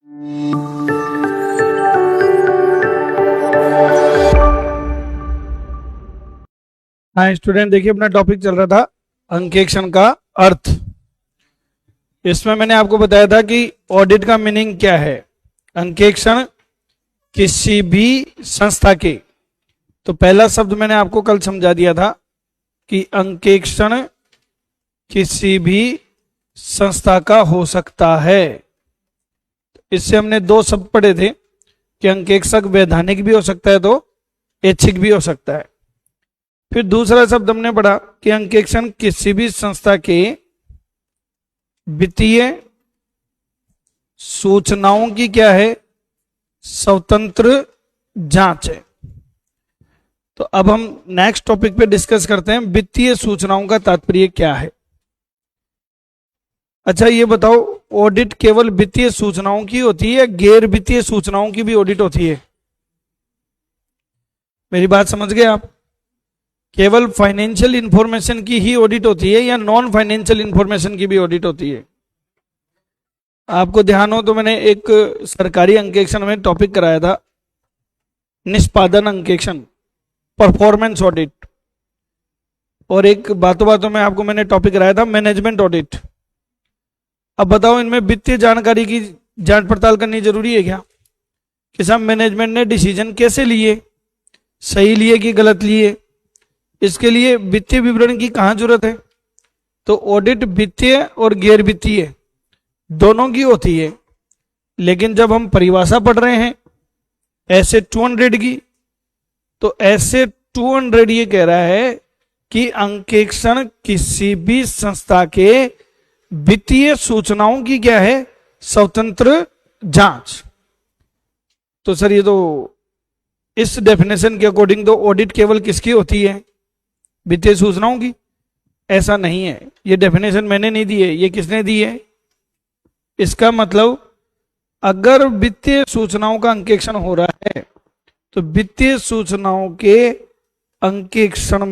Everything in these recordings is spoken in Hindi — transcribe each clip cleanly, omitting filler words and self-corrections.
हाँ स्टूडेंट, देखिए अपना टॉपिक चल रहा था अंकेक्षण का अर्थ। इसमें मैंने आपको बताया था कि ऑडिट का मीनिंग क्या है। अंकेक्षण किसी भी संस्था के, तो पहला शब्द मैंने आपको कल समझा दिया था कि अंकेक्षण किसी भी संस्था का हो सकता है। इससे हमने दो शब्द पढ़े थे कि अंकेक्षक वैधानिक भी हो सकता है तो ऐच्छिक भी हो सकता है। फिर दूसरा शब्द हमने पढ़ा कि अंकेक्षण किसी भी संस्था के वित्तीय सूचनाओं की क्या है, स्वतंत्र जांच है। तो अब हम नेक्स्ट टॉपिक पे डिस्कस करते हैं वित्तीय सूचनाओं का तात्पर्य क्या है। अच्छा ये बताओ, ऑडिट केवल वित्तीय सूचनाओं की होती है या गैर वित्तीय सूचनाओं की भी ऑडिट होती है? मेरी बात समझ गए आप? केवल फाइनेंशियल इंफॉर्मेशन की ही ऑडिट होती है या नॉन फाइनेंशियल इंफॉर्मेशन की भी ऑडिट होती है? आपको ध्यान हो तो मैंने एक सरकारी अंकेक्षण में टॉपिक कराया था निष्पादन अंकेक्षण, परफॉर्मेंस ऑडिट, और एक बातों बातों में आपको मैंने टॉपिक कराया था मैनेजमेंट ऑडिट। अब बताओ, इनमें वित्तीय जानकारी की जांच पड़ताल करनी जरूरी है क्या कि साहब मैनेजमेंट ने डिसीजन कैसे लिए, सही लिए कि गलत लिए, इसके लिए वित्तीय विवरण की कहां जरूरत है? तो ऑडिट वित्तीय और गैर वित्तीय दोनों की होती है। लेकिन जब हम परिभाषा पढ़ रहे हैं ऐसे 200 की, तो ऐसे 200 ये कह रहा है कि अंकेक्षण किसी भी संस्था के वित्तीय सूचनाओं की क्या है, स्वतंत्र जांच। तो सर ये तो इस डेफिनेशन के अकॉर्डिंग तो ऑडिट केवल किसकी होती है, वित्तीय सूचनाओं की? ऐसा नहीं है, ये डेफिनेशन मैंने नहीं दी है, ये किसने दी है? इसका मतलब अगर वित्तीय सूचनाओं का अंकेक्षण हो रहा है तो वित्तीय सूचनाओं के अंकेक्षण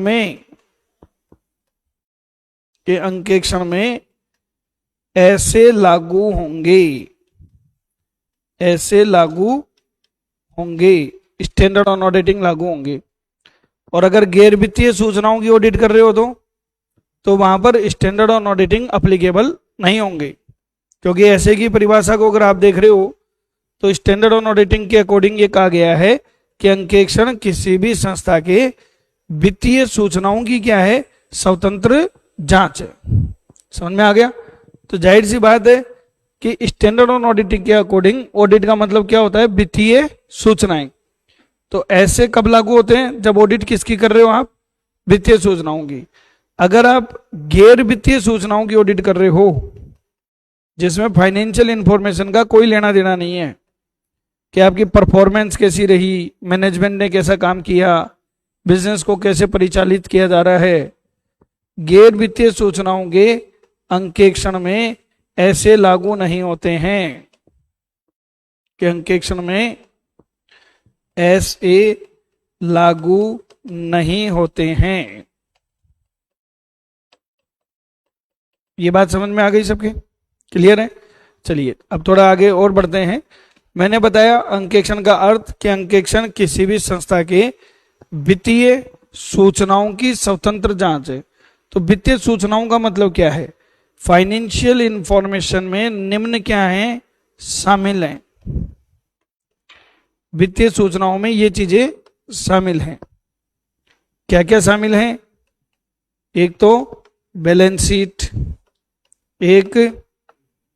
में ऐसे लागू होंगे स्टैंडर्ड ऑन ऑडिटिंग लागू होंगे। और अगर गैर वित्तीय सूचनाओं की ऑडिट कर रहे हो तो वहां पर स्टैंडर्ड ऑन ऑडिटिंग अप्लीकेबल नहीं होंगे, क्योंकि ऐसे की परिभाषा को अगर आप देख रहे हो तो स्टैंडर्ड ऑन ऑडिटिंग के अकॉर्डिंग ये कहा गया है कि अंकेक्षण किसी भी संस्था के वित्तीय सूचनाओं की क्या है, स्वतंत्र जांच है। समझ में आ गया? तो जाहिर सी बात है कि स्टैंडर्ड ऑन ऑडिटिंग के अकॉर्डिंग ऑडिट का मतलब क्या होता है, वित्तीय सूचनाएं। तो ऐसे कब लागू होते हैं? जब ऑडिट किसकी कर रहे हो आप, वित्तीय सूचनाओं की। अगर आप गैर वित्तीय सूचनाओं की ऑडिट कर रहे हो जिसमें फाइनेंशियल इंफॉर्मेशन का कोई लेना देना नहीं है कि आपकी परफॉर्मेंस कैसी रही, मैनेजमेंट ने कैसा काम किया, बिजनेस को कैसे परिचालित किया जा रहा है, गैर वित्तीय सूचनाओं के अंकेक्षण में ऐसे लागू नहीं होते हैं कि अंकेक्षण में ऐसे लागू नहीं होते हैं। ये बात समझ में आ गई सबके? क्लियर है? चलिए अब थोड़ा आगे और बढ़ते हैं। मैंने बताया अंकेक्षण का अर्थ कि अंकेक्षण किसी भी संस्था के वित्तीय सूचनाओं की स्वतंत्र जांच है। तो वित्तीय सूचनाओं का मतलब क्या है? फाइनेंशियल इंफॉर्मेशन में निम्न क्या है, शामिल हैं। वित्तीय सूचनाओं में ये चीजें शामिल हैं। क्या क्या शामिल हैं? एक तो बैलेंस शीट, एक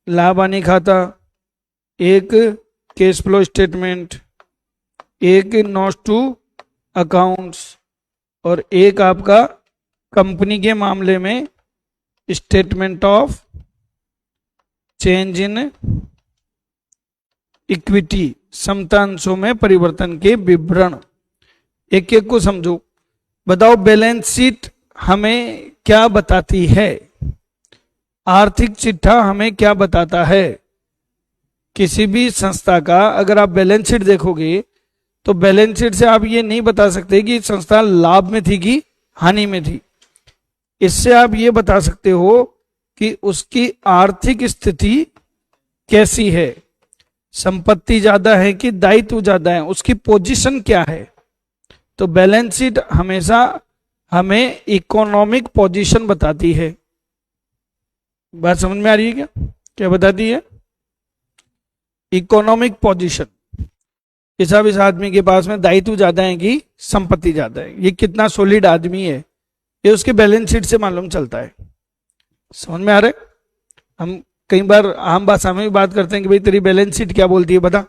लाभ हानि खाता, एक कैश फ्लो स्टेटमेंट, एक नोट्स टू अकाउंट्स, और एक आपका कंपनी के मामले में statement of change in equity, समता अंशों में परिवर्तन के विवरण। एक एक को समझो। बताओ बैलेंस शीट हमें क्या बताती है, आर्थिक चिट्ठा हमें क्या बताता है? किसी भी संस्था का अगर आप बैलेंस शीट देखोगे तो बैलेंस शीट से आप ये नहीं बता सकते कि संस्था लाभ में थी कि हानि में थी। इससे आप ये बता सकते हो कि उसकी आर्थिक स्थिति कैसी है। संपत्ति ज्यादा है कि दायित्व ज्यादा है, उसकी पोजीशन क्या है। तो बैलेंस शीट हमेशा हमें इकोनॉमिक पोजीशन बताती है। बात समझ में आ रही है क्या? क्या बताती है? इकोनॉमिक पोजीशन कि साहब इस आदमी के पास में दायित्व ज्यादा है कि संपत्ति ज्यादा है, ये कितना सॉलिड आदमी है, ये उसके बैलेंस शीट से मालूम चलता है। समझ में आ रहा है? हम कई बार आम भाषा में भी बात करते हैं कि भाई तेरी बैलेंस शीट क्या बोलती है बता,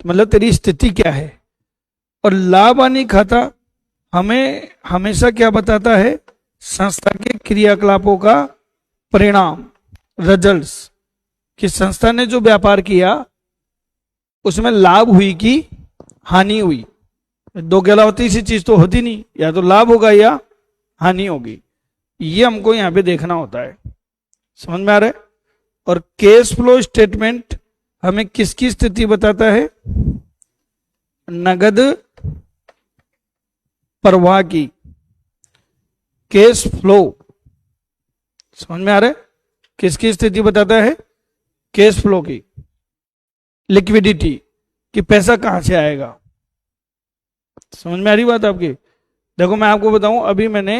मतलब तेरी स्थिति क्या है। और लाभ हानि खाता हमें हमेशा क्या बताता है? संस्था के क्रियाकलापों का परिणाम, रिजल्ट्स, कि संस्था ने जो व्यापार किया उसमें लाभ हुई कि हानि हुई। दो के अलावा तीसरी चीज तो होती नहीं, या तो लाभ होगा या हानि होगी। ये हमको यहां पे देखना होता है। समझ में आ रहा है? और कैश फ्लो स्टेटमेंट हमें किसकी स्थिति बताता है? नगद प्रवाह की, कैश फ्लो। समझ में आ रहा है? किसकी स्थिति बताता है? कैश फ्लो की, लिक्विडिटी, कि पैसा कहां से आएगा। समझ में आ रही बात आपकी? देखो मैं आपको बताऊं, अभी मैंने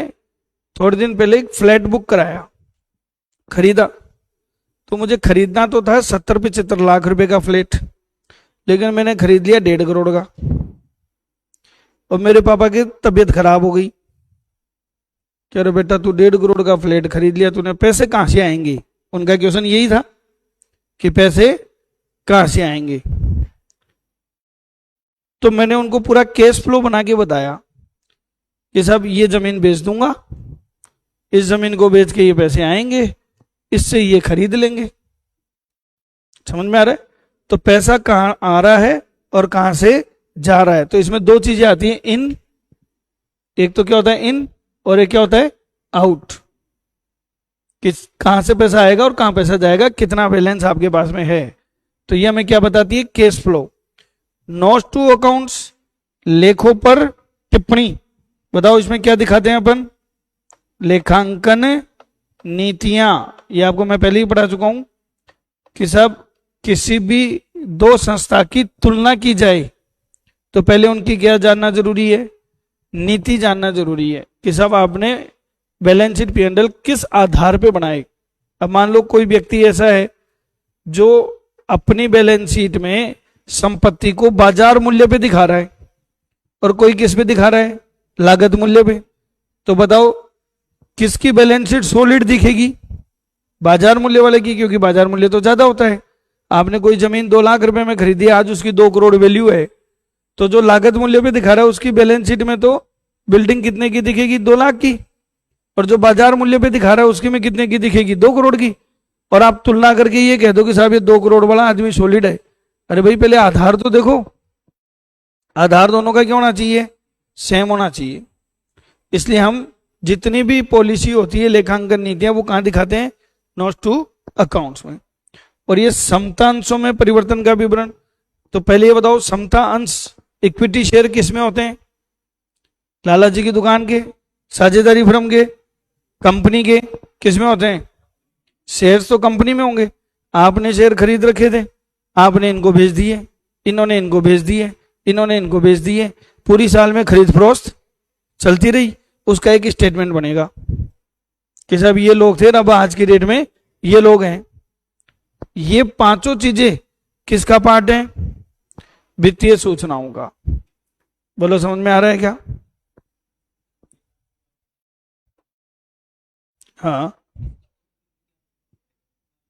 थोड़े दिन पहले एक फ्लैट बुक कराया, खरीदा। तो मुझे खरीदना तो था 70-75 लाख रुपए का फ्लैट, लेकिन मैंने खरीद लिया 1.5 करोड़ का। और मेरे पापा की तबीयत खराब हो गई, कह रहे बेटा तू 1.5 करोड़ का फ्लैट खरीद लिया, तूने पैसे कहां से आएंगे। उनका क्वेश्चन यही था कि पैसे कहां से आएंगे। तो मैंने उनको पूरा कैश फ्लो बना के बताया कि साहब ये जमीन बेच दूंगा, इस जमीन को बेच के ये पैसे आएंगे, इससे ये खरीद लेंगे। समझ में आ रहा है? तो पैसा कहां आ रहा है और कहां से जा रहा है। तो इसमें दो चीजें आती हैं, इन, एक तो क्या होता है इन, और एक क्या होता है आउट, किस कहां से पैसा आएगा और कहां पैसा जाएगा, कितना बैलेंस आपके पास में है। तो ये हमें क्या बताती है? Cash flow. Notes to accounts, लेखों पर टिप्पणी। बताओ इसमें क्या दिखाते हैं अपन? लेखांकन नीतियां। ये आपको मैं पहले ही पढ़ा चुका हूं कि सब किसी भी दो संस्था की तुलना की जाए तो पहले उनकी क्या जानना जरूरी है? नीति जानना जरूरी है कि सब आपने बैलेंस शीट P&L किस आधार पे बनाए। अब मान लो कोई व्यक्ति ऐसा है जो अपनी बैलेंस शीट में संपत्ति को बाजार मूल्य पे दिखा रहा है और कोई किस पे दिखा रहा है? लागत मूल्य पे। तो बताओ किसकी बैलेंस शीट सॉलिड दिखेगी? बाजार मूल्य वाले की, क्योंकि बाजार मूल्य तो ज्यादा होता है। आपने कोई जमीन 2 लाख रुपए में खरीदी, आज उसकी 2 करोड़ वैल्यू है, तो जो लागत मूल्य पे दिखा रहा है उसकी बैलेंस शीट में तो बिल्डिंग कितने की दिखेगी? 2 लाख की। और जो बाजार मूल्य पे दिखा रहा है उसकी में कितने की दिखेगी? 2 करोड़ की। और आप तुलना करके ये कह दो कि साहब ये 2 करोड़ वाला आदमी सॉलिड है। अरे भाई पहले आधार तो देखो, आधार दोनों का क्या होना चाहिए? सेम होना चाहिए। इसलिए हम जितनी भी पॉलिसी होती है, लेखांकन नीतियां, वो कहां दिखाते हैं? नोट्स टू अकाउंट्स में। और ये समता अंशों में परिवर्तन का विवरण। तो पहले ये बताओ, समता अंश इक्विटी शेयर किस में होते हैं? लाला जी की दुकान के, साझेदारी फर्म के, कंपनी के, किस में होते हैं? शेयर्स तो कंपनी में होंगे। आपने शेयर खरीद रखे थे, आपने इनको भेज दिए, इन्होंने इनको भेज दिए, इन्होंने इनको भेज दिए, पूरी साल में खरीद फरोख्त चलती रही। उसका एक स्टेटमेंट बनेगा कि साहब ये लोग थे, अब आज की डेट में ये लोग हैं। ये पांचों चीजें किसका पार्ट है? वित्तीय सूचनाओं का। बोलो समझ में आ रहा है क्या? हाँ,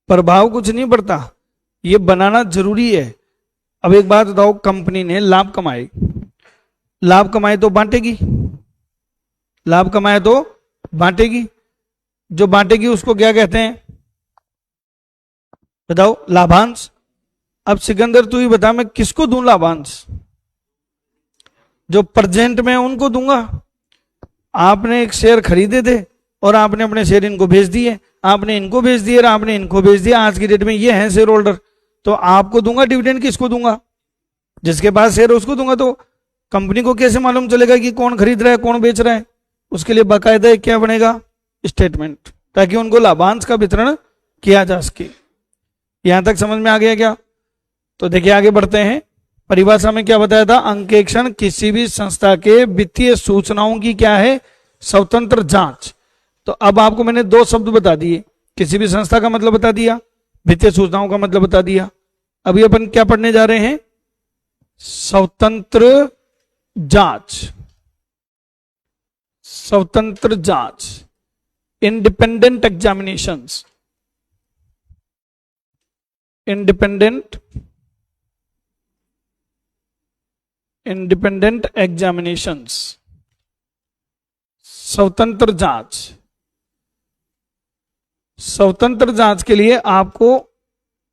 प्रभाव कुछ नहीं पड़ता, ये बनाना जरूरी है। अब एक बात बताओ, कंपनी ने लाभ कमाए, लाभ कमाए तो बांटेगी, लाभ कमाए तो बांटेगी। जो बांटेगी उसको क्या कहते हैं? बताओ, लाभांश। अब सिकंदर तू ही बता, मैं किसको दूं लाभांश? जो प्रेजेंट में उनको दूंगा। आपने एक शेयर खरीदे थे और आपने अपने शेयर इनको भेज दिए, आपने इनको भेज दिए और आपने इनको भेज दिया। आज की डेट में ये हैं शेयर होल्डर, तो आपको दूंगा डिविडेंड, किसको दूंगा? जिसके पास शेयर उसको दूंगा। तो कंपनी को कैसे मालूम चलेगा कि कौन खरीद रहा है कौन बेच रहा है? उसके लिए बाकायदा क्या बनेगा? स्टेटमेंट, ताकि उनको लाभांश का वितरण किया जा सके। यहां तक समझ में आ गया क्या? तो देखिए आगे बढ़ते हैं। परिभाषा में क्या बताया था? अंकेक्षण किसी भी संस्था के वित्तीय सूचनाओं की क्या है? स्वतंत्र जांच। तो अब आपको मैंने दो शब्द बता दिए, किसी भी संस्था का मतलब बता दिया, वित्तीय सूचनाओं का मतलब बता दिया। अभी अपन क्या पढ़ने जा रहे हैं? स्वतंत्र जांच। स्वतंत्र जांच, इंडिपेंडेंट एग्जामिनेशंस, इंडिपेंडेंट एग्जामिनेशंस, स्वतंत्र जांच। स्वतंत्र जांच के लिए आपको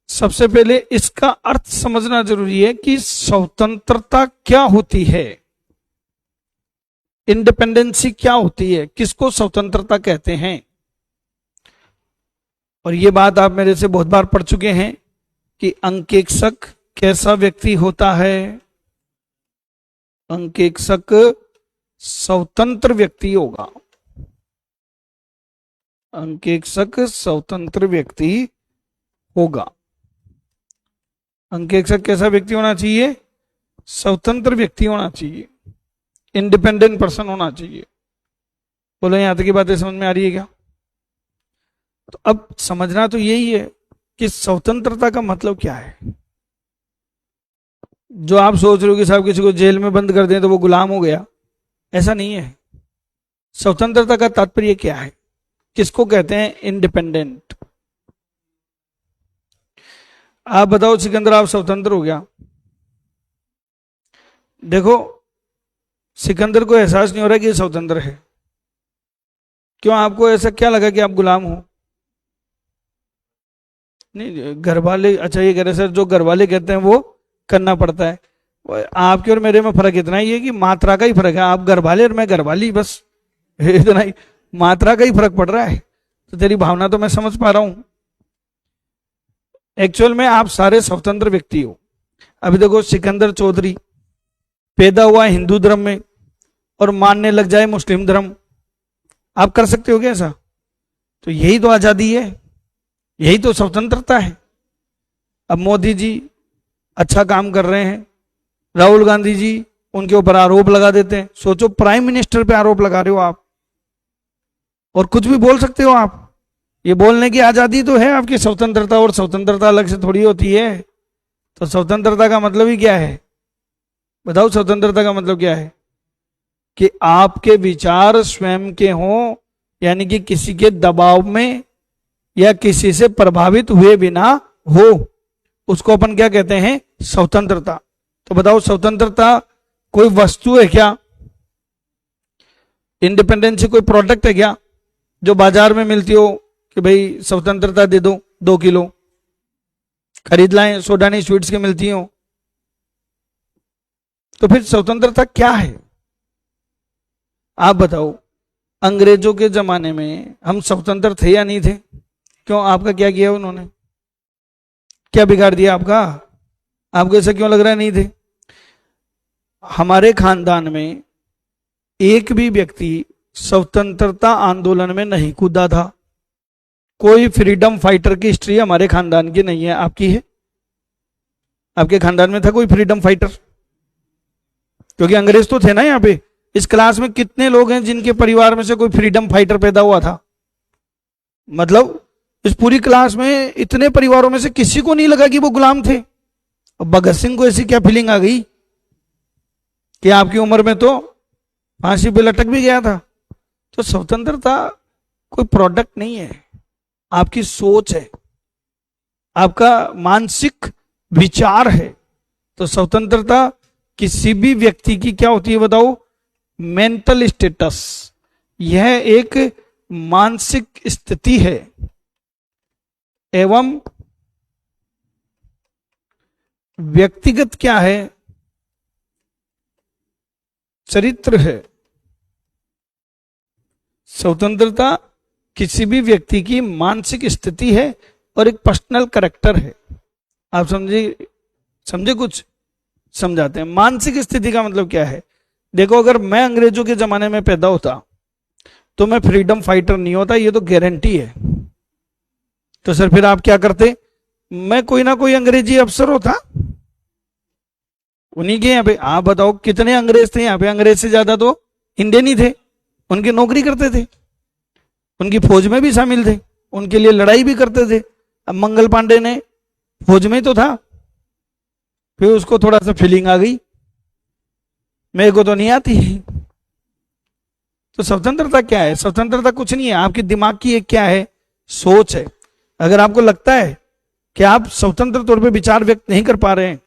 सबसे पहले इसका अर्थ समझना जरूरी है कि स्वतंत्रता क्या होती है, इंडिपेंडेंसी क्या होती है, किसको स्वतंत्रता कहते हैं। और ये बात आप मेरे से बहुत बार पढ़ चुके हैं कि अंकेक्षक कैसा व्यक्ति होता है? अंकेक्षक स्वतंत्र व्यक्ति होगा। अंकेक्षक स्वतंत्र व्यक्ति होगा। अंकेक्षक कैसा व्यक्ति होना चाहिए? स्वतंत्र व्यक्ति होना चाहिए, इंडिपेंडेंट पर्सन होना चाहिए। बोलो यहां तक की बातें समझ में आ रही है क्या? तो अब समझना तो यही है कि स्वतंत्रता का मतलब क्या है। जो आप सोच रहे हो कि साहब किसी को जेल में बंद कर दें तो वो गुलाम हो गया, ऐसा नहीं है। स्वतंत्रता का तात्पर्य क्या है? किसको कहते हैं इंडिपेंडेंट? आप बताओ सिकंदर, आप स्वतंत्र हो गया। देखो सिकंदर को एहसास नहीं हो रहा कि स्वतंत्र है। क्यों? आपको ऐसा क्या लगा कि आप गुलाम हो? नहीं, घर वाले, अच्छा ये कह रहे सर जो घर वाले कहते हैं वो करना पड़ता है। आपके और मेरे में फर्क इतना ही है कि मात्रा का ही फर्क है। आप घर वाले और मैं घर वाली, बस इतना ही, मात्रा का ही फर्क पड़ रहा है। तो तेरी भावना तो मैं समझ पा रहा हूं। एक्चुअल में आप सारे स्वतंत्र व्यक्ति हो। अभी देखो सिकंदर चौधरी पैदा हुआ हिंदू धर्म में और मानने लग जाए मुस्लिम धर्म, आप कर सकते हो क्या ऐसा? तो यही तो आजादी है, यही तो स्वतंत्रता है। अब मोदी जी अच्छा काम कर रहे हैं, राहुल गांधी जी उनके ऊपर आरोप लगा देते हैं। सोचो प्राइम मिनिस्टर पे आरोप लगा रहे हो आप, और कुछ भी बोल सकते हो आप। ये बोलने की आजादी तो है आपकी, स्वतंत्रता। और स्वतंत्रता अलग से थोड़ी होती है। तो स्वतंत्रता का मतलब ही क्या है? बताओ स्वतंत्रता का मतलब क्या है? कि आपके विचार स्वयं के हों, यानी कि किसी के दबाव में या किसी से प्रभावित हुए बिना हो, उसको अपन क्या कहते हैं? स्वतंत्रता। तो बताओ स्वतंत्रता कोई वस्तु है क्या? इंडिपेंडेंसी कोई प्रोडक्ट है क्या जो बाजार में मिलती हो कि भाई स्वतंत्रता दे दो, 2 किलो खरीद लाएं, सोडानी स्वीट्स की मिलती हो? तो फिर स्वतंत्रता क्या है? आप बताओ। अंग्रेजों के जमाने में हम स्वतंत्र थे या नहीं थे? क्यों? आपका क्या किया उन्होंने? क्या बिगाड़ दिया आपका? आपको ऐसा क्यों लग रहा है नहीं थे? हमारे खानदान में एक भी व्यक्ति स्वतंत्रता आंदोलन में नहीं कूदा था। कोई फ्रीडम फाइटर की हिस्ट्री हमारे खानदान की नहीं है। आपकी है? आपके खानदान में था कोई फ्रीडम फाइटर? क्योंकि अंग्रेज तो थे ना यहाँ पे। इस क्लास में कितने लोग हैं जिनके परिवार में से कोई फ्रीडम फाइटर पैदा हुआ था? मतलब इस पूरी क्लास में इतने परिवारों में से किसी को नहीं लगा कि वो गुलाम थे। अब भगत सिंह को ऐसी क्या फीलिंग आ गई कि आपकी उम्र में तो फांसी पे लटक भी गया था? तो स्वतंत्रता कोई प्रोडक्ट नहीं है, आपकी सोच है, आपका मानसिक विचार है। तो स्वतंत्रता किसी भी व्यक्ति की क्या होती है बताओ? Mental status. यह एक मानसिक स्थिति है एवं व्यक्तिगत क्या है? चरित्र है। स्वतंत्रता किसी भी व्यक्ति की मानसिक स्थिति है और एक पर्सनल कैरेक्टर है। आप समझे कुछ समझाते हैं। मानसिक स्थिति का मतलब क्या है? देखो अगर मैं अंग्रेजों के जमाने में पैदा होता तो मैं फ्रीडम फाइटर नहीं होता, ये तो गारंटी है। तो सर फिर आप क्या करते? मैं कोई ना कोई अंग्रेजी अफसर होता। उन्हीं के यहाँ पे। आप बताओ कितने अंग्रेज थे यहाँ पे? अंग्रेज से ज्यादा तो इंडियन ही थे। उनकी नौकरी करते थे, उनकी फौज में भी शामिल थे, उनके लिए लड़ाई भी करते थे। अब मंगल पांडे ने फौज में तो था, फिर उसको थोड़ा सा फीलिंग आ गई, मेरे को तो नहीं आती। तो स्वतंत्रता क्या है? स्वतंत्रता कुछ नहीं है, आपके दिमाग की एक क्या है, सोच है। अगर आपको लगता है कि आप स्वतंत्र तौर पे विचार व्यक्त नहीं कर पा रहे हैं,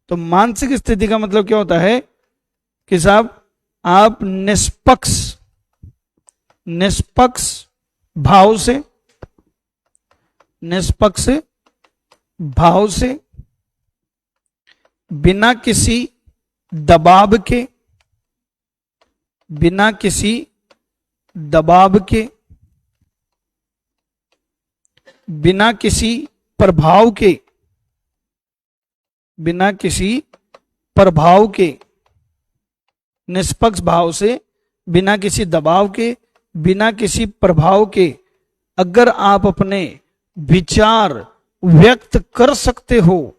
तो मानसिक स्थिति का मतलब क्या होता है कि साहब आप निष्पक्ष भाव से बिना किसी दबाव के बिना किसी प्रभाव के निष्पक्ष भाव से, बिना किसी दबाव के, बिना किसी प्रभाव के अगर आप अपने विचार व्यक्त कर सकते हो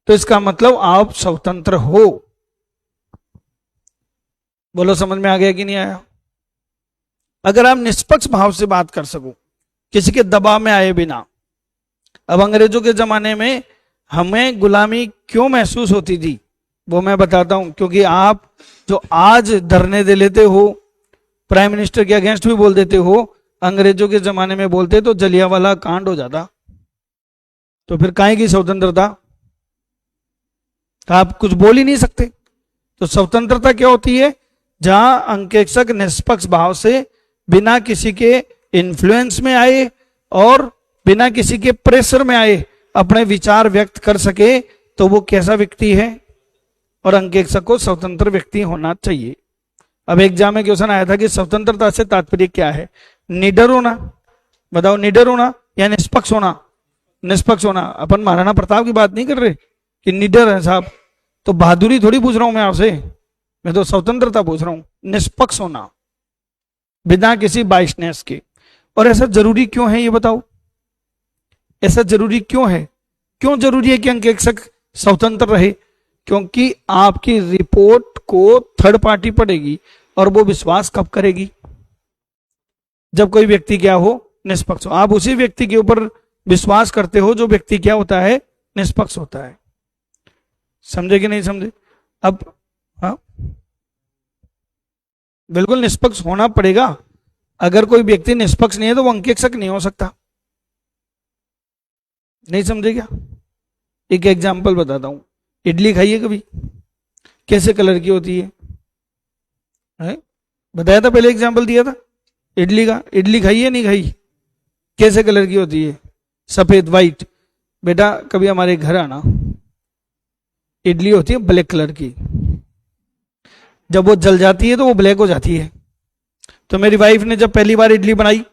तो इसका मतलब आप स्वतंत्र हो। बोलो समझ में आ गया कि नहीं आया? अगर आप निष्पक्ष भाव से बात कर सको, किसी के दबाव में आए बिना। अब अंग्रेजों के जमाने में हमें गुलामी क्यों महसूस होती थी वो मैं बताता हूं। क्योंकि आप जो आज धरने दे लेते हो, प्राइम मिनिस्टर के अगेंस्ट भी बोल देते हो, अंग्रेजों के जमाने में बोलते तो जलियांवाला कांड हो जाता। तो फिर काहे की स्वतंत्रता? आप कुछ बोल ही नहीं सकते। तो स्वतंत्रता क्या होती है? जहां अंकेक्षक निष्पक्ष भाव से बिना किसी के इन्फ्लुएंस में आए और बिना किसी के प्रेशर में आए अपने विचार व्यक्त कर सके, तो वो कैसा व्यक्ति है? और अंकेक्षक को स्वतंत्र व्यक्ति होना चाहिए। अब एग्जाम में क्वेश्चन आया था कि स्वतंत्रता से तात्पर्य क्या है? निडर होना। बताओ, निडर होना या निष्पक्ष होना? निष्पक्ष होना। अपन महाराणा प्रताप की बात नहीं कर रहे कि निडर है साहब, तो बहादुरी थोड़ी पूछ रहा हूं मैं आपसे, मैं तो स्वतंत्रता पूछ रहा हूं। निष्पक्ष होना बिना किसी बाइसनेस के। और ऐसा जरूरी क्यों है ये बताओ? ऐसा जरूरी क्यों है? क्यों जरूरी है कि अंकेक्षक स्वतंत्र रहे? क्योंकि आपकी रिपोर्ट को थर्ड पार्टी पढ़ेगी और वो विश्वास कब करेगी? जब कोई व्यक्ति क्या हो, निष्पक्ष हो। आप उसी व्यक्ति के ऊपर विश्वास करते हो जो व्यक्ति क्या होता है, निष्पक्ष होता है। समझे कि नहीं समझे? अब हाँ, बिल्कुल निष्पक्ष होना पड़ेगा। अगर कोई व्यक्ति निष्पक्ष नहीं है तो वो अंकेक्षक नहीं हो सकता। नहीं समझे क्या? एक एग्जाम्पल बताता हूं। इडली खाइए कभी? कैसे कलर की होती है? बताया था, पहले एग्जाम्पल दिया था इडली का। इडली खाइए नहीं खाई? कैसे कलर की होती है? सफेद, वाइट। बेटा कभी हमारे घर आना, इडली होती है ब्लैक कलर की। जब वो जल जाती है तो वो ब्लैक हो जाती है। तो मेरी वाइफ ने जब पहली बार इडली बनाई,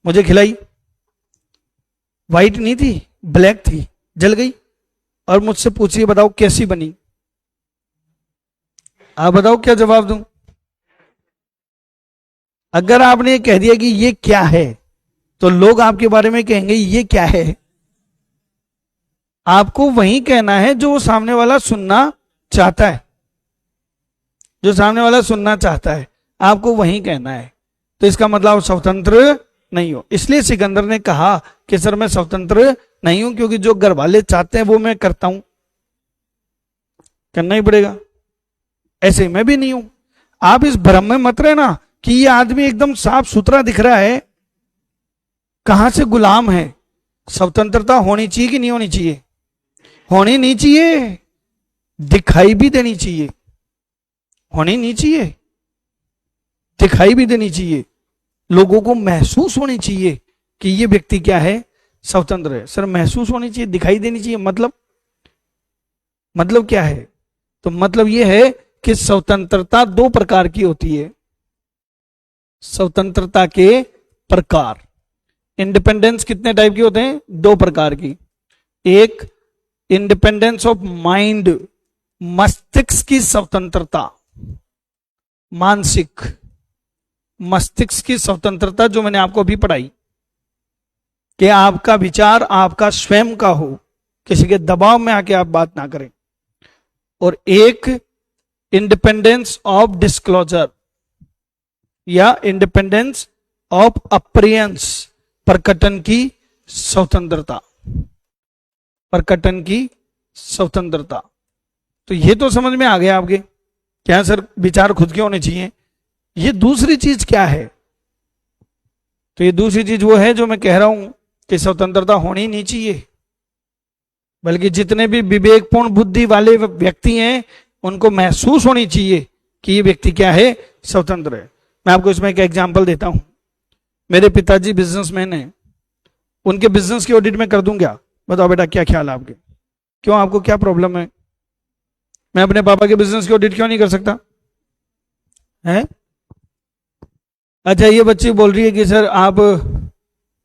मुझे खिलाई, वाइट नहीं थी, ब्लैक थी, जल गई। और मुझसे पूछिए, बताओ कैसी बनी? आप बताओ क्या जवाब दूं? अगर आपने कह दिया कि ये क्या है, तो लोग आपके बारे में कहेंगे ये क्या है। आपको वही कहना है जो सामने वाला सुनना चाहता है। जो सामने वाला सुनना चाहता है आपको वही कहना है। तो इसका मतलब स्वतंत्र नहीं हो। इसलिए सिकंदर ने कहा कि सर मैं स्वतंत्र नहीं हूं, क्योंकि जो घर वाले चाहते हैं वो मैं करता हूं, करना ही पड़ेगा। ऐसे मैं भी नहीं हूं। आप इस भ्रम में मत रहना कि ये आदमी एकदम साफ सुथरा दिख रहा है, कहां से गुलाम है। स्वतंत्रता होनी चाहिए कि नहीं होनी चाहिए? होनी नहीं चाहिए, दिखाई भी देनी चाहिए। होनी नहीं चाहिए, दिखाई भी देनी चाहिए। लोगों को महसूस होनी चाहिए कि ये व्यक्ति क्या है, स्वतंत्र है। सर महसूस होनी चाहिए, दिखाई देनी चाहिए, मतलब क्या है? तो मतलब ये है कि स्वतंत्रता दो प्रकार की होती है। स्वतंत्रता के प्रकार, इंडिपेंडेंस कितने टाइप के होते हैं? दो प्रकार की। एक इंडिपेंडेंस ऑफ माइंड, मस्तिष्क की स्वतंत्रता, मानसिक मस्तिष्क की स्वतंत्रता, जो मैंने आपको अभी पढ़ाई कि आपका विचार आपका स्वयं का हो, किसी के दबाव में आके आप बात ना करें। और एक इंडिपेंडेंस ऑफ डिस्क्लोजर या इंडिपेंडेंस ऑफ अप्रियंस, प्रकटन की स्वतंत्रता, प्रकटन की स्वतंत्रता। तो ये तो समझ में आ गया आपके, क्या सर विचार खुद के होने चाहिए। ये दूसरी चीज क्या है? तो ये दूसरी चीज वो है जो मैं कह रहा हूं कि स्वतंत्रता होनी नहीं चाहिए, बल्कि जितने भी विवेकपूर्ण बुद्धि वाले व्यक्ति हैं उनको महसूस होनी चाहिए कि ये व्यक्ति क्या है, स्वतंत्र है। मैं आपको इसमें एक एग्जांपल देता हूं। मेरे पिताजी बिजनेसमैन हैं, उनके बिजनेस की ऑडिट में कर दूं क्या? बताओ बेटा, क्या ख्याल है आपके? क्यों, आपको क्या प्रॉब्लम है? मैं अपने पापा के बिजनेस की ऑडिट क्यों नहीं कर सकता है? अच्छा, ये बच्ची बोल रही है कि सर आप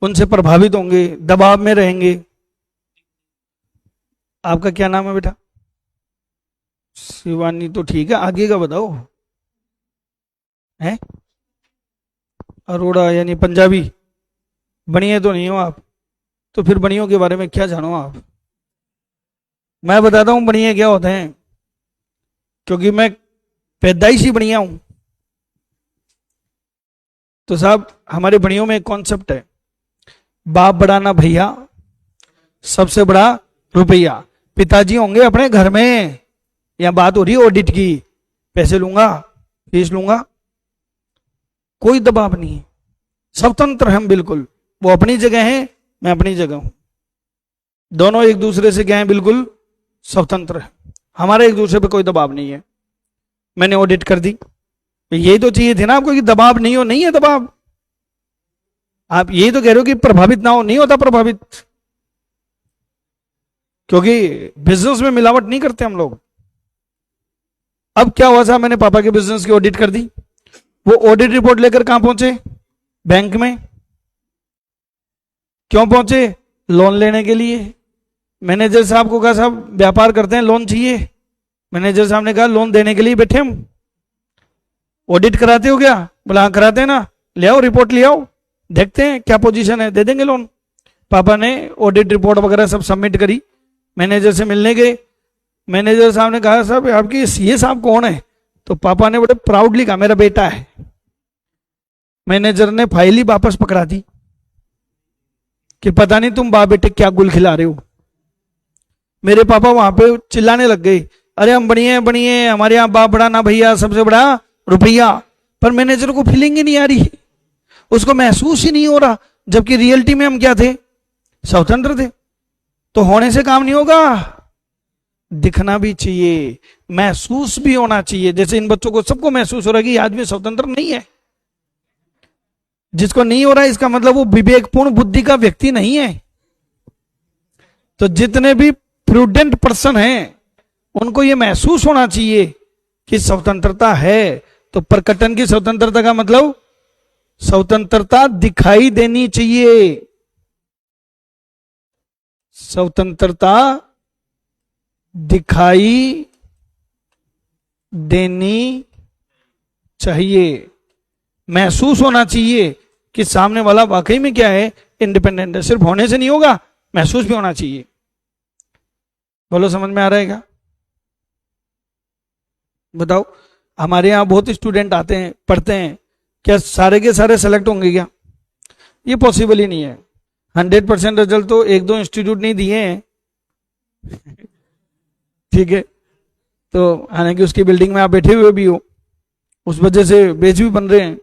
उनसे प्रभावित होंगे, दबाव में रहेंगे। आपका क्या नाम है बेटा? शिवानी तो ठीक है, आगे का बताओ। है अरोड़ा यानी पंजाबी, बनिए तो नहीं हो आप? तो फिर बनियों के बारे में क्या जानो आप? मैं बताता हूं बनिए क्या होते हैं, क्योंकि मैं पैदाइशी बनिया हूं। तो साहब, हमारे बनियों में एक कॉन्सेप्ट है, बाप बड़ा ना भैया, सबसे बड़ा रुपया। पिताजी होंगे अपने घर में, या बात हो रही है ऑडिट की, पैसे लूंगा, फीस लूंगा, कोई दबाव नहीं है, स्वतंत्र हम बिल्कुल। वो अपनी जगह है, मैं अपनी जगह हूं, दोनों एक दूसरे से क्या है, बिल्कुल स्वतंत्र है। हमारा एक दूसरे पे कोई दबाव नहीं है। मैंने ऑडिट कर दी, यही तो चाहिए थे ना आपको कि दबाव नहीं हो। नहीं है दबाव, आप यही तो कह रहे हो कि प्रभावित ना हो, नहीं होता प्रभावित, क्योंकि बिजनेस में मिलावट नहीं करते हम लोग। अब क्या हुआ साहब, मैंने पापा के बिजनेस की ऑडिट कर दी। वो ऑडिट रिपोर्ट लेकर कहां पहुंचे? बैंक में। क्यों पहुंचे? लोन लेने के लिए। मैनेजर साहब को कहा साहब व्यापार करते हैं, लोन चाहिए। मैनेजर साहब ने कहा लोन देने के लिए बैठे हम। ऑडिट कराते हो क्या? बोला हाँ कराते हैं ना, ले आओ रिपोर्ट, ले आओ, देखते हैं क्या पोजीशन है, दे देंगे लोन। पापा ने ऑडिट रिपोर्ट वगैरह सब सबमिट करी, मैनेजर से मिलने गए। मैनेजर साहब ने कहा साहब आपके सीए साहब कौन है? तो पापा ने बड़े प्राउडली कहा मेरा बेटा है। मैनेजर ने फाइल ही वापस पकड़ा दी कि पता नहीं तुम बाप बेटे क्या गुल खिला रहे हो। मेरे पापा वहां पे चिल्लाने लग गए, अरे हम बढ़िए बढ़िए, हमारे यहाँ बाप बड़ा ना भैया, सबसे बड़ा रुपया। पर मैनेजर को फीलिंग ही नहीं आ रही, उसको महसूस ही नहीं हो रहा, जबकि रियलिटी में हम क्या थे? स्वतंत्र थे। तो होने से काम नहीं होगा, दिखना भी चाहिए, महसूस भी होना चाहिए। जैसे इन बच्चों को सबको महसूस हो रहा है कि ये आदमी स्वतंत्र नहीं है। जिसको नहीं हो रहा है इसका मतलब वो विवेकपूर्ण बुद्धि का व्यक्ति नहीं है। तो जितने भी प्रूडेंट पर्सन हैं उनको ये महसूस होना चाहिए कि स्वतंत्रता है। तो प्रकटन की स्वतंत्रता का मतलब स्वतंत्रता दिखाई देनी चाहिए, स्वतंत्रता दिखाई देनी चाहिए, महसूस होना चाहिए कि सामने वाला वाकई में क्या है, इंडिपेंडेंट है। सिर्फ होने से नहीं होगा, महसूस भी होना चाहिए। बोलो समझ में आ रहा है क्या? बताओ, हमारे यहां बहुत स्टूडेंट आते हैं, पढ़ते हैं, क्या सारे के सारे सेलेक्ट होंगे क्या? ये पॉसिबल ही नहीं है। 100% रिजल्ट तो एक दो इंस्टीट्यूट नहीं दिए हैं ठीक है, तो हालांकि उसकी बिल्डिंग में आप बैठे हुए भी हो, उस वजह से बेच भी बन रहे हैं।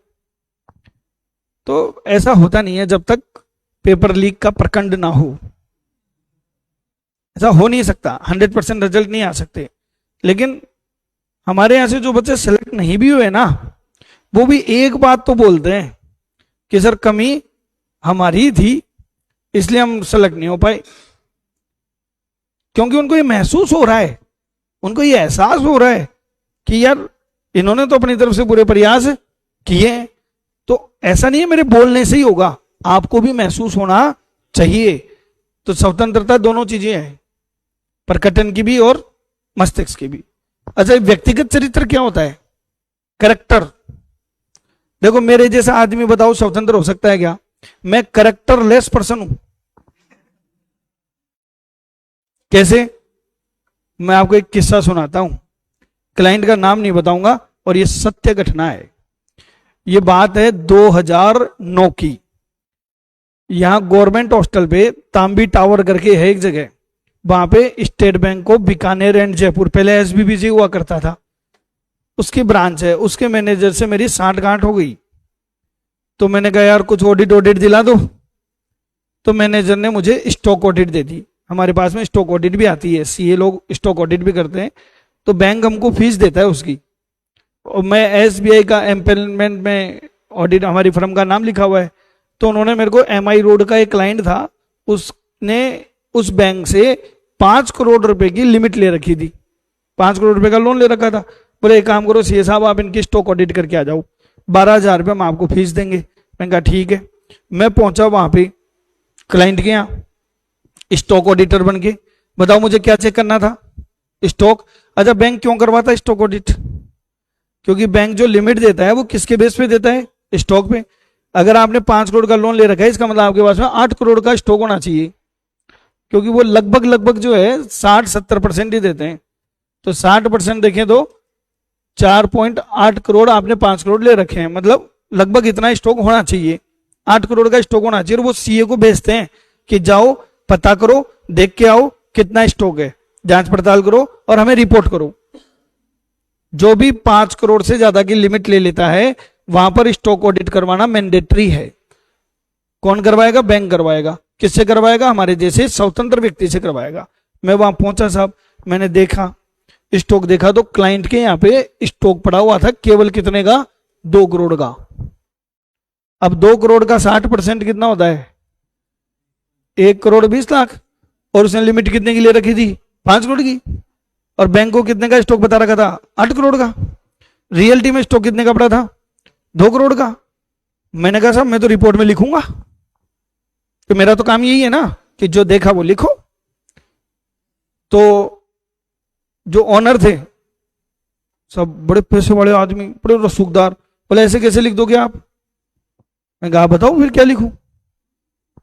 तो ऐसा होता नहीं है जब तक पेपर लीक का प्रकंड ना हो, ऐसा हो नहीं सकता। 100% रिजल्ट नहीं आ सकते। लेकिन हमारे यहां से जो बच्चे सेलेक्ट नहीं भी हुए ना, वो भी एक बात तो बोलते हैं कि सर कमी हमारी थी, इसलिए हम सेलेक्ट नहीं हो पाए। क्योंकि उनको ये महसूस हो रहा है, उनको ये एहसास हो रहा है कि यार इन्होंने तो अपनी तरफ से पूरे प्रयास किए हैं। तो ऐसा नहीं है मेरे बोलने से ही होगा, आपको भी महसूस होना चाहिए। तो स्वतंत्रता दोनों चीजें हैं, प्रकटन की भी और मस्तिष्क की भी। अच्छा, व्यक्तिगत चरित्र क्या होता है? कैरेक्टर। देखो मेरे जैसा आदमी बताओ स्वतंत्र हो सकता है क्या? मैं कैरेक्टरलेस पर्सन हूं। कैसे? मैं आपको एक किस्सा सुनाता हूं। क्लाइंट का नाम नहीं बताऊंगा, और ये सत्य घटना है। ये बात है 2009 की। यहां गवर्नमेंट हॉस्टल पे तांबी टावर करके है एक जगह, वहां पे state bank of Bikaner and Jaipur, पहले एसबीबीसी हुआ करता था, उसकी ब्रांच है। उसके मैनेजर से मेरी सांठ-गांठ हो गई। तो मैंने कहा यार कुछ ऑडिट दिला दो। तो मैनेजर ने मुझे स्टॉक ऑडिट दे दी। हमारे पास में स्टॉक ऑडिट भी आती है, सीए लोग स्टॉक ऑडिट भी करते हैं। तो बैंक हमको फीस देता है उसकी, और मैं एसबीआई का एम्पेनलमेंट में ऑडिट, हमारी फर्म का नाम लिखा हुआ है। तो उन्होंने मेरे को एमआई रोड का एक क्लाइंट था, उसने उस बैंक से 5 करोड़ रुपए की लिमिट ले रखी थी, 5 करोड़ रुपए का लोन ले रखा था। बोले एक काम करो सीए साहब, आप इनकी स्टॉक ऑडिट करके आ जाओ, 12,000 रुपये हम आपको फीस देंगे। मैंने कहा ठीक है। मैं पहुंचा वहां पे क्लाइंट के यहाँ स्टॉक ऑडिटर बन के। बताओ मुझे क्या चेक करना था? स्टॉक। अच्छा, बैंक क्यों करवाता है स्टॉक ऑडिट? क्योंकि बैंक जो लिमिट देता है वो किसके बेस पे देता है? स्टॉक पे। अगर आपने 5 करोड़ का लोन ले रखा है, इसका मतलब आपके पास में 8 करोड़ का स्टॉक होना चाहिए, क्योंकि वो लगभग जो है 60-70% ही देते हैं। तो 60% देखें तो 4.8 करोड़ आपने 5 करोड़ ले रखे हैं, मतलब लगभग इतना स्टॉक होना चाहिए, 8 करोड़ का स्टॉक होना चाहिए। और वो सीए को भेजते हैं कि जाओ पता करो, देख के आओ कितना स्टॉक है, जांच पड़ताल करो और हमें रिपोर्ट करो। जो भी 5 करोड़ से ज्यादा की लिमिट ले लेता है वहां पर स्टॉक ऑडिट करवाना मैंडेटरी है। कौन करवाएगा? बैंक करवाएगा। किससे करवाएगा? हमारे जैसे स्वतंत्र व्यक्ति से करवाएगा। मैं वहां पहुंचा साहब, मैंने देखा स्टॉक, देखा तो क्लाइंट के यहाँ पे स्टॉक पड़ा हुआ था केवल कितने का? 2 करोड़ का। अब 2 करोड़ का 60% कितना होता है? 1 करोड़ 20 लाख। और उसने लिमिट कितने की ले रखी थी? 5 करोड़ की। और बैंक को कितने का स्टॉक बता रखा था? 8 करोड़ का। रियलिटी में स्टॉक कितने का पड़ा था? 2 करोड़ का। मैंने कहा साहब मैं तो रिपोर्ट में लिखूंगा, तो मेरा तो काम यही है ना कि जो देखा वो लिखो। तो जो ऑनर थे सब बड़े पैसे वाले आदमी, बड़े रसूखदार, बोले ऐसे कैसे लिख दोगे आप? मैं कहा बताओ फिर क्या लिखूं,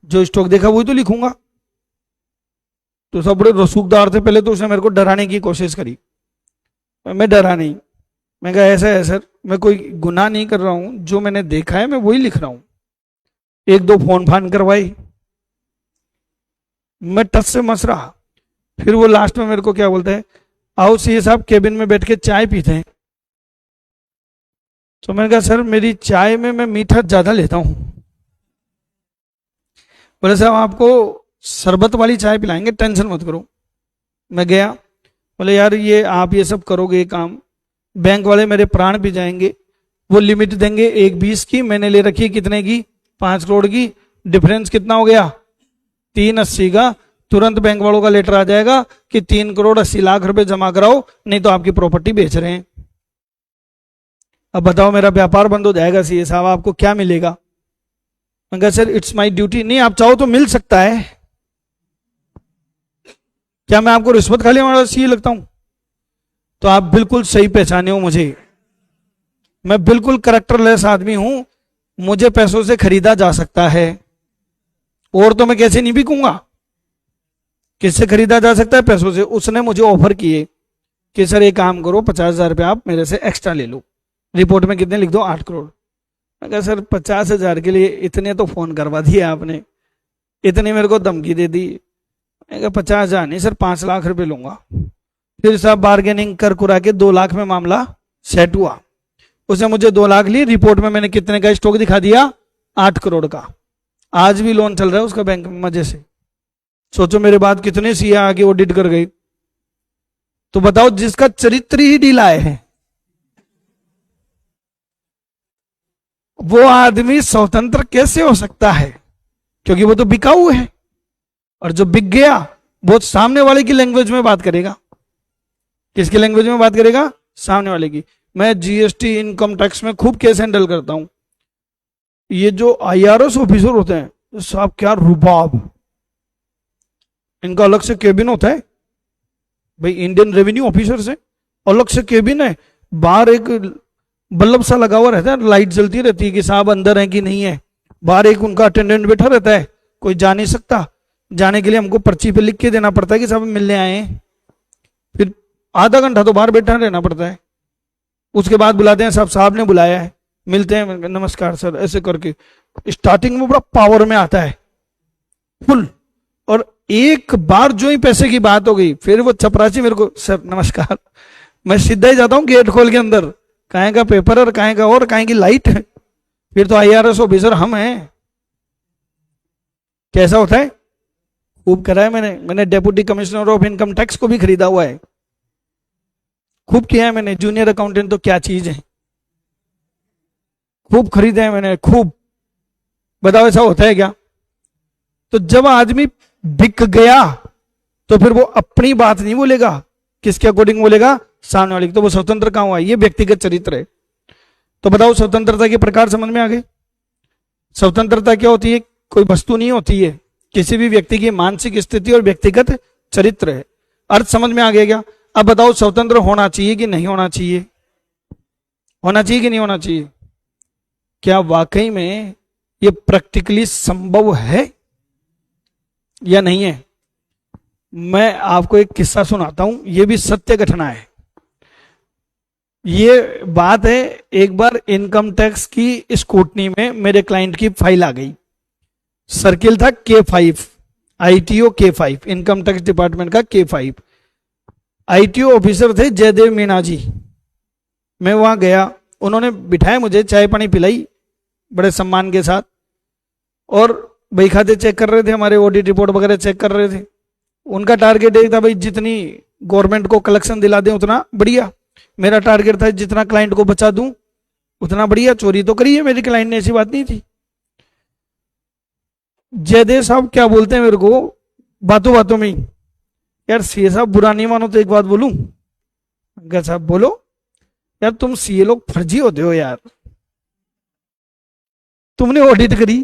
जो स्टॉक देखा वही तो लिखूंगा। तो सब बड़े रसूखदार थे। पहले तो उसने मेरे को डराने की कोशिश करी, मैं डरा नहीं। मैं कहा ऐसा है सर, मैं कोई गुनाह नहीं कर रहा हूं, जो मैंने देखा है मैं वही लिख रहा हूं। 1-2 फोन फान करवाई, मैं टस से मस रहा। फिर वो लास्ट में मेरे को क्या बोलते हैं, आओ सीए साहब केबिन में बैठ के चाय पीते हैं। तो मैंने कहा सर मेरी चाय में मैं मीठा ज्यादा लेता हूं। बोले साहब आपको शरबत वाली चाय पिलाएंगे, टेंशन मत करो। मैं गया, बोले यार ये आप ये सब करोगे ये काम, बैंक वाले मेरे प्राण भी जाएंगे। वो लिमिट देंगे 1.20 की, मैंने ले रखी है कितने की? 5 करोड़ की। डिफरेंस कितना हो गया? 380 का। तुरंत बैंक वालों का लेटर आ जाएगा कि 3 करोड़ 80 लाख रुपए जमा कराओ, नहीं तो आपकी प्रॉपर्टी बेच रहे हैं। अब बताओ मेरा व्यापार बंद हो जाएगा सीए साहब, आपको क्या मिलेगा? मैं कहा सर इट्स माय ड्यूटी। नहीं आप चाहो तो मिल सकता है। क्या मैं आपको रिश्वत खाने वाला सीए लगता हूं? तो आप बिल्कुल सही पहचाने हो मुझे। मैं बिल्कुल कैरेक्टरलेस आदमी हूं, मुझे पैसों से खरीदा जा सकता है, और तो मैं कैसे नहीं बिकूंगा। किससे खरीदा जा सकता है? पैसों से। उसने मुझे ऑफर किए कि सर एक काम करो, 50,000 रुपये आप मेरे से एक्स्ट्रा ले लो, रिपोर्ट में कितने लिख दो? 8 करोड़। मैं कहा सर 50,000 के लिए इतने तो फोन करवा दिए आपने, इतनी मेरे को धमकी दे दी। मैं कहा 50,000 नहीं सर 5 लाख रुपए लूंगा। फिर साहब बार्गेनिंग कर कुरा के 2 लाख में मामला सेट हुआ। उसने मुझे 2 लाख ली, रिपोर्ट में मैंने कितने का स्टॉक दिखा दिया? 8 करोड़ का। आज भी लोन चल रहा है उसका बैंक में मजे से। सोचो मेरे बाद कितने सीए आगे ऑडिट कर गए। तो बताओ जिसका चरित्र ही ढीला है वो आदमी स्वतंत्र कैसे हो सकता है? क्योंकि वो तो बिकाऊ है, और जो बिक गया वो सामने वाले की लैंग्वेज में बात करेगा। किसकी लैंग्वेज में बात करेगा? सामने वाले की। मैं जीएसटी इनकम टैक्स में खूब केस हैंडल करता हूं। ये जो आईआरएस ऑफिसर होते हैं साहब, क्या रुबाब, इनका अलग से केबिन होता है। भाई इंडियन रेवेन्यू ऑफिसर से अलग से केबिन है, बाहर एक बल्ब सा लगा हुआ रहता है, लाइट जलती रहती है कि साहब अंदर है कि नहीं है। बाहर एक उनका अटेंडेंट बैठा रहता है, कोई जा नहीं सकता। जाने के लिए हमको पर्ची पे लिख के देना पड़ता है कि साहब मिलने आए हैं। फिर आधा घंटा तो बाहर बैठा रहना पड़ता है। उसके बाद बुलाते हैं, साहब ने बुलाया है, मिलते हैं, नमस्कार सर, ऐसे करके स्टार्टिंग में बड़ा पावर में आता है फुल। और एक बार जो ही पैसे की बात हो गई, फिर वो चपरासी मेरे को, सर नमस्कार, मैं सीधा ही जाता हूँ गेट खोल के अंदर, काहे का पेपर और काहे का और काहे की लाइट है, फिर तो IRS ऑफिसर हम हैं। कैसा होता है? खूब करा है मैंने deputy commissioner of income tax को भी खरीदा हुआ है, खूब किया है मैंने। जूनियर अकाउंटेंट तो क्या चीज है, खूब खरीदा है मैंने, खूब। बताओ ऐसा होता है क्या? तो जब आदमी बिक गया तो फिर वो अपनी बात नहीं बोलेगा, किसके अकॉर्डिंग बोलेगा? सामने वाले की। तो वो स्वतंत्र कहां हुआ? ये व्यक्तिगत चरित्र है। तो बताओ स्वतंत्रता के प्रकार समझ में आ गए? स्वतंत्रता क्या होती है? कोई वस्तु नहीं होती है, किसी भी व्यक्ति की मानसिक स्थिति और व्यक्तिगत चरित्र है। अर्थ समझ में आ गया क्या? अब बताओ स्वतंत्र होना चाहिए कि नहीं होना चाहिए? होना चाहिए कि नहीं होना चाहिए? क्या वाकई में ये प्रैक्टिकली संभव है या नहीं है? मैं आपको एक किस्सा सुनाता हूं, यह भी सत्य घटना है। ये बात है, एक बार इनकम टैक्स की स्क्रूटनी में मेरे क्लाइंट की फाइल आ गई। सर्किल था K5, ITO K5, income tax department का K5। ITO ऑफिसर थे जयदेव मीणा जी। मैं वहां गया, उन्होंने बिठाया, मुझे चाय पानी पिलाई बड़े सम्मान के साथ, और बही खाते चेक कर रहे थे, हमारे ऑडिट रिपोर्ट वगैरह चेक कर रहे थे। उनका टारगेट एक था, भाई जितनी गवर्नमेंट को कलेक्शन दिला दें उतना बढ़िया। मेरा टारगेट था जितना क्लाइंट को बचा दूं उतना बढ़िया। चोरी तो करी है मेरी क्लाइंट ने, ऐसी बात नहीं थी। जयदेव साहब क्या बोलते हैं मेरे को बातों बातों में, यार सीए साहब बुरा नहीं मानो तो एक बात बोलूं? साहब बोलो। यार तुम सीए लोग फर्जी होते हो यार, तुमने ऑडिट करी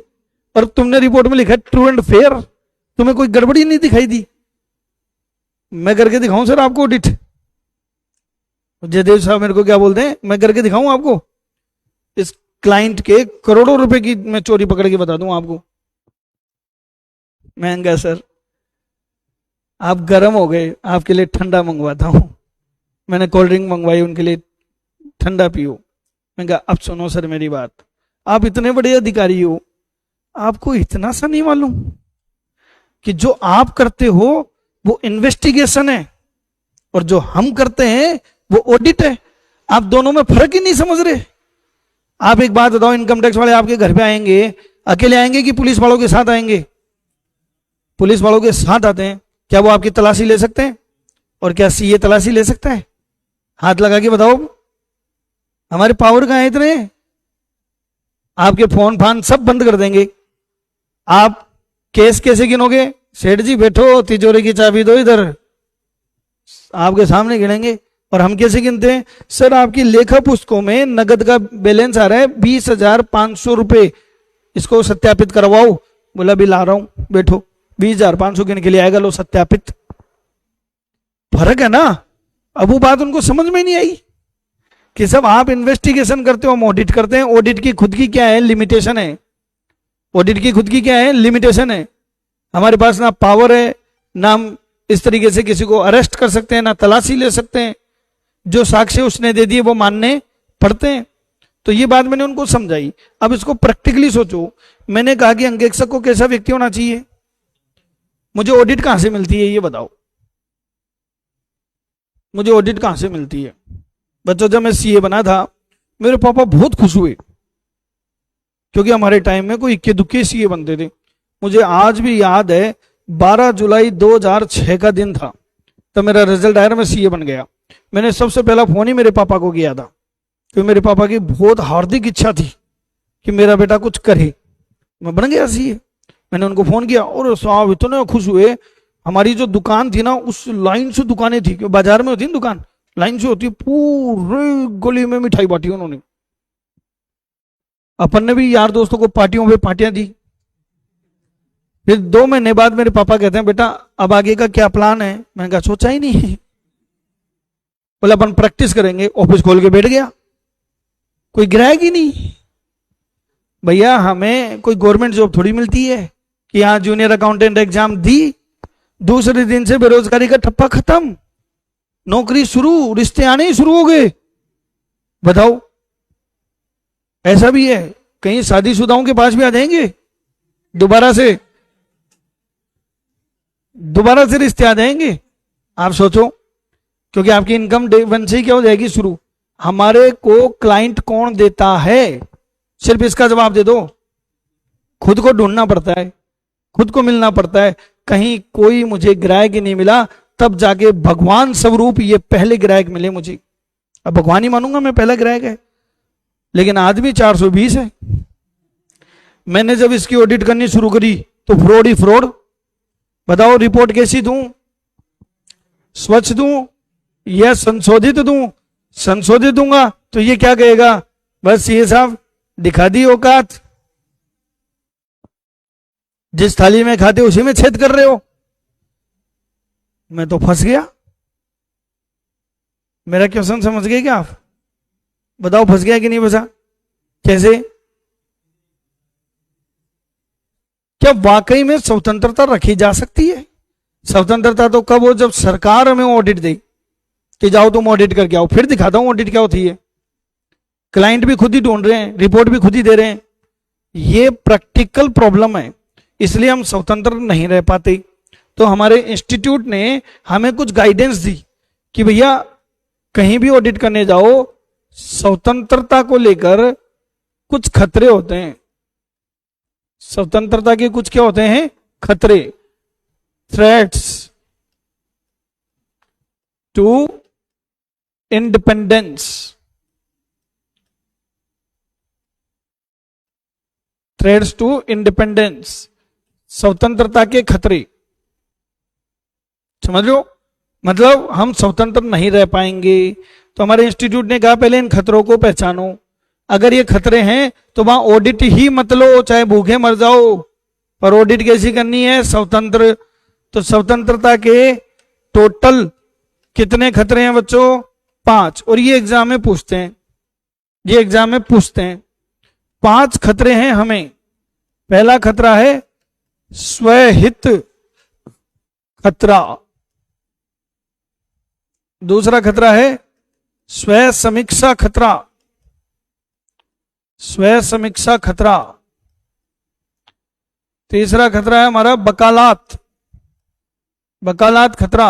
और तुमने रिपोर्ट में लिखा ट्रू एंड फेयर, तुम्हें कोई गड़बड़ी नहीं दिखाई दी? मैं करके दिखाऊं सर आपको ऑडिट? जयदेव साहब मेरे को क्या बोलते हैं, मैं करके दिखाऊं आपको? इस क्लाइंट के करोड़ों रुपए की मैं चोरी पकड़ के बता दूं आपको। महंगा सर, आप गर्म हो गए, आपके लिए ठंडा मंगवाता हूं। मैंने कोल्ड ड्रिंक मंगवाई, उनके लिए ठंडा पियो। मैं कहा अब सुनो सर मेरी बात, आप इतने बड़े अधिकारी हो, आपको इतना सा नहीं मालूम कि जो आप करते हो वो इन्वेस्टिगेशन है और जो हम करते हैं वो ऑडिट है? आप दोनों में फर्क ही नहीं समझ रहे। आप एक बात बताओ, इनकम टैक्स वाले आपके घर पे आएंगे, अकेले आएंगे कि पुलिस वालों के साथ आएंगे? पुलिस वालों के साथ आते हैं। क्या वो आपकी तलाशी ले सकते हैं? और क्या सीए तलाशी ले सकता है? हाथ लगा के बताओ, हमारे पावर कहां है इतने? आपके फोन फान सब बंद कर देंगे। आप केस कैसे गिनोगे? सेठ जी बैठो, तिजोरी की चाबी दो इधर, आपके सामने गिनेंगे। और हम कैसे गिनते हैं? सर आपकी लेखा पुस्तकों में नगद का बैलेंस आ रहा है 20,500 रुपए, इसको सत्यापित करवाओ। बोला भी ला रहा हूं, बैठो। 20,500 गिन के लिए आएगा, लो सत्यापित। फर्क है ना? अब वो बात उनको समझ में नहीं आई कि सब आप इन्वेस्टिगेशन करते हो, हम ऑडिट करते हैं। ऑडिट की खुद की क्या है? लिमिटेशन है। ऑडिट की खुद की क्या है? लिमिटेशन है। हमारे पास ना पावर है, ना हम इस तरीके से किसी को अरेस्ट कर सकते हैं, ना तलाशी ले सकते हैं। जो साक्ष्य उसने दे दिए वो मानने पड़ते हैं। तो ये बात मैंने उनको समझाई। अब इसको प्रैक्टिकली सोचो। मैंने कहा कि अंगेक्षक को कैसा व्यक्ति होना चाहिए? मुझे ऑडिट कहां से मिलती है ये बताओ, मुझे ऑडिट कहां से मिलती है? बच्चों, जब मैं सीए बना था मेरे पापा बहुत खुश हुए, क्योंकि हमारे टाइम में कोई इक्के दुक्के सीए बनते थे। मुझे आज भी याद है 12 जुलाई 2006 का दिन था, तब मेरा रिजल्ट आया, मैं सीए बन गया। मैंने सबसे पहला फोन ही मेरे पापा को किया था, क्योंकि मेरे पापा की बहुत हार्दिक इच्छा थी कि मेरा बेटा कुछ करे। मैं बन गया सीए। मैंने उनको फोन किया और साहब इतने खुश हुए। हमारी जो दुकान थी ना, उस लाइन से दुकानें थी, बाजार में होती है दुकान, लाइन से होती है, पूरे गली में मिठाई बांटी उन्होंने। अपन ने भी यार दोस्तों को पार्टियों पे पार्टियां दी। फिर 2 महीने बाद मेरे पापा कहते हैं, बेटा अब आगे का क्या प्लान है? मैंने कहा सोचा ही नहीं। बोले अपन प्रैक्टिस करेंगे। ऑफिस खोल के बैठ गया, कोई ग्राहक ही नहीं। भैया हमें कोई गवर्नमेंट जॉब थोड़ी मिलती है कि यहाँ जूनियर अकाउंटेंट एग्जाम दी, दूसरे दिन से बेरोजगारी का ठप्पा खत्म। नौकरी शुरू, रिश्ते आने ही शुरू हो गए। बताओ, ऐसा भी है, कहीं शादीशुदाओं के पास भी आ जाएंगे, दोबारा से रिश्ते आ जाएंगे। आप सोचो, क्योंकि आपकी इनकम डे वन से ही क्या हो जाएगी शुरू। हमारे को क्लाइंट कौन देता है, सिर्फ इसका जवाब दे दो। खुद को ढूंढना पड़ता है, खुद को मिलना पड़ता है। कहीं कोई मुझे ग्राहक ही नहीं मिला, तब जाके भगवान स्वरूप ये पहले ग्राहक मिले मुझे। अब भगवान ही मानूंगा मैं, पहला ग्राहक है, लेकिन आदमी 420 है। मैंने जब इसकी ऑडिट करनी शुरू करी तो फ्रॉड ही फ्रॉड। बताओ, रिपोर्ट कैसी दूं, स्वच्छ दूं या संशोधित दूं? संशोधित दूंगा तो ये क्या कहेगा, बस ये साहब दिखा दी औकात, जिस थाली में खाते उसी में छेद कर रहे हो। मैं तो फंस गया। मेरा क्वेश्चन समझ गए क्या आप? बताओ, फंस गया कि नहीं फंसा? कैसे? क्या वाकई में स्वतंत्रता रखी जा सकती है? स्वतंत्रता तो कब हो, जब सरकार हमें ऑडिट दे कि जाओ तुम ऑडिट करके आओ, फिर दिखाता हूं ऑडिट क्या होती है। क्लाइंट भी खुद ही ढूंढ रहे हैं, रिपोर्ट भी खुद ही दे रहे हैं। ये प्रैक्टिकल प्रॉब्लम है, इसलिए हम स्वतंत्र नहीं रह पाते। तो हमारे इंस्टीट्यूट ने हमें कुछ गाइडेंस दी कि भैया कहीं भी ऑडिट करने जाओ, स्वतंत्रता को लेकर कुछ खतरे होते हैं। स्वतंत्रता के कुछ क्या होते हैं? खतरे, threats to independence. Threats to independence, स्वतंत्रता के खतरे। समझ लो, मतलब हम स्वतंत्र नहीं रह पाएंगे। तो हमारे इंस्टीट्यूट ने कहा पहले इन खतरों को पहचानो। अगर ये खतरे हैं तो वहां ऑडिट ही मत लो, चाहे भूखे मर जाओ, पर ऑडिट कैसी करनी है? स्वतंत्र। तो स्वतंत्रता के टोटल कितने खतरे हैं बच्चों? 5। और ये एग्जाम में पूछते हैं, ये एग्जाम में पूछते हैं। 5 खतरे हैं हमें। पहला खतरा है स्वहित खतरा, दूसरा खतरा है स्व समीक्षा खतरा, स्व समीक्षा खतरा, तीसरा खतरा है हमारा वकालत, वकालत खतरा,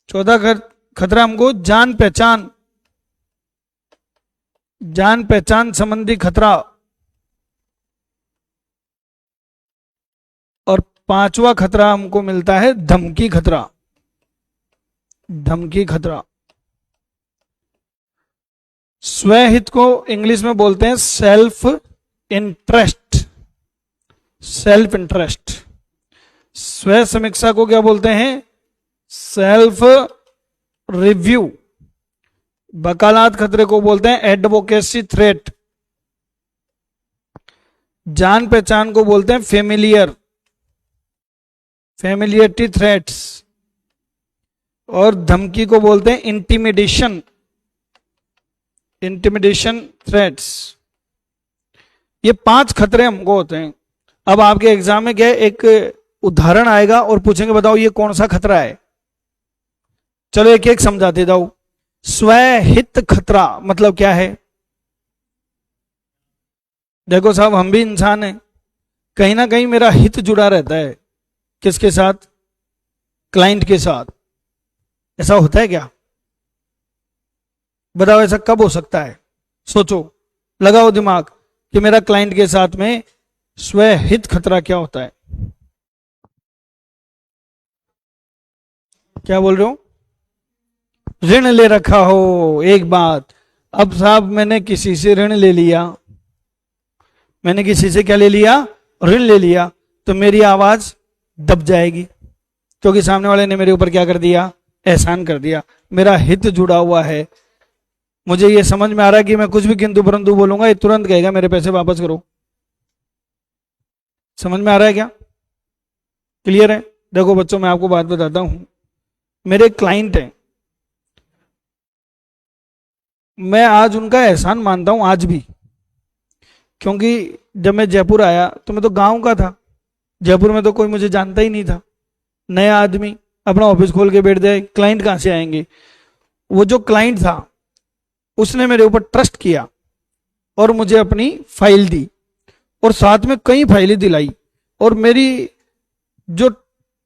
चौथा खतरा हमको जान पहचान, जान पहचान संबंधी खतरा, और 5वां खतरा हमको मिलता है धमकी खतरा, धमकी खतरा। स्वहित को इंग्लिश में बोलते हैं सेल्फ इंटरेस्ट, सेल्फ इंटरेस्ट। स्व समीक्षा को क्या बोलते हैं? Self review. वकालत खतरे को बोलते हैं एडवोकेसी थ्रेट। जान पहचान को बोलते हैं फेमिलियर, फेमिलियरिटी थ्रेट्स। और धमकी को बोलते हैं इंटिमिडेशन, इंटिमिडेशन थ्रेट्स। ये 5 खतरे हमको होते हैं। अब आपके एग्जाम में क्या है, एक उदाहरण आएगा और पूछेंगे बताओ ये कौन सा खतरा है। चलो एक एक समझाते जाओ। स्वहित खतरा मतलब क्या है? देखो साहब, हम भी इंसान हैं, कहीं ना कहीं मेरा हित जुड़ा रहता है। किसके साथ? क्लाइंट के साथ। ऐसा होता है क्या? बताओ ऐसा कब हो सकता है? सोचो, लगाओ दिमाग कि मेरा क्लाइंट के साथ में स्वहित खतरा क्या होता है। क्या बोल रहे हो? ऋण ले रखा हो एक बात। अब साहब मैंने किसी से ऋण ले लिया, मैंने किसी से क्या ले लिया? ऋण ले लिया। तो मेरी आवाज दब जाएगी, क्योंकि सामने वाले ने मेरे ऊपर क्या कर दिया? एहसान कर दिया। मेरा हित जुड़ा हुआ है। मुझे ये समझ में आ रहा है कि मैं कुछ भी किंतु परंतु बोलूंगा, ये तुरंत कहेगा मेरे पैसे वापस करो। समझ में आ रहा है क्या? क्लियर है? देखो बच्चों, मैं आपको बात बताता हूं। मेरे क्लाइंट हैं, मैं आज उनका एहसान मानता हूं, आज भी। क्योंकि जब मैं जयपुर आया तो मैं तो गांव का था, जयपुर में तो कोई मुझे जानता ही नहीं था, नया आदमी। अपना ऑफिस खोल के बैठ जाए, क्लाइंट कहाँ से आएंगे? वो जो क्लाइंट था उसने मेरे ऊपर ट्रस्ट किया और मुझे अपनी फाइल दी और साथ में कई फाइलें दिलाई, और मेरी जो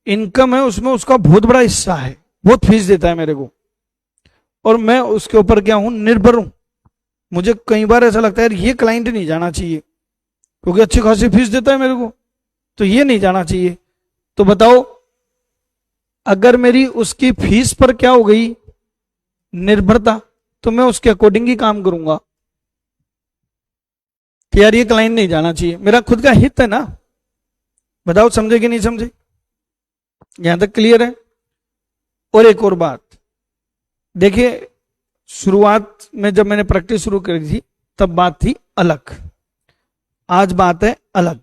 इनकम है उसमें उसका बहुत बड़ा हिस्सा है, बहुत फीस देता है मेरे को, और मैं उसके ऊपर क्या हूं, निर्भर हूं। मुझे कई बार ऐसा लगता है यार ये क्लाइंट नहीं जाना चाहिए, क्योंकि अच्छी खासी फीस देता है मेरे को, तो ये नहीं जाना चाहिए। तो बताओ, अगर मेरी उसकी फीस पर क्या हो गई, निर्भरता, तो मैं उसके अकॉर्डिंग ही काम करूंगा कि यार ये क्लाइंट नहीं जाना चाहिए, मेरा खुद का हित है ना। बताओ समझे कि नहीं समझे? यहां तक क्लियर है? और एक और बात देखिए, शुरुआत में जब मैंने प्रैक्टिस शुरू करी थी तब बात थी अलग, आज बात है अलग।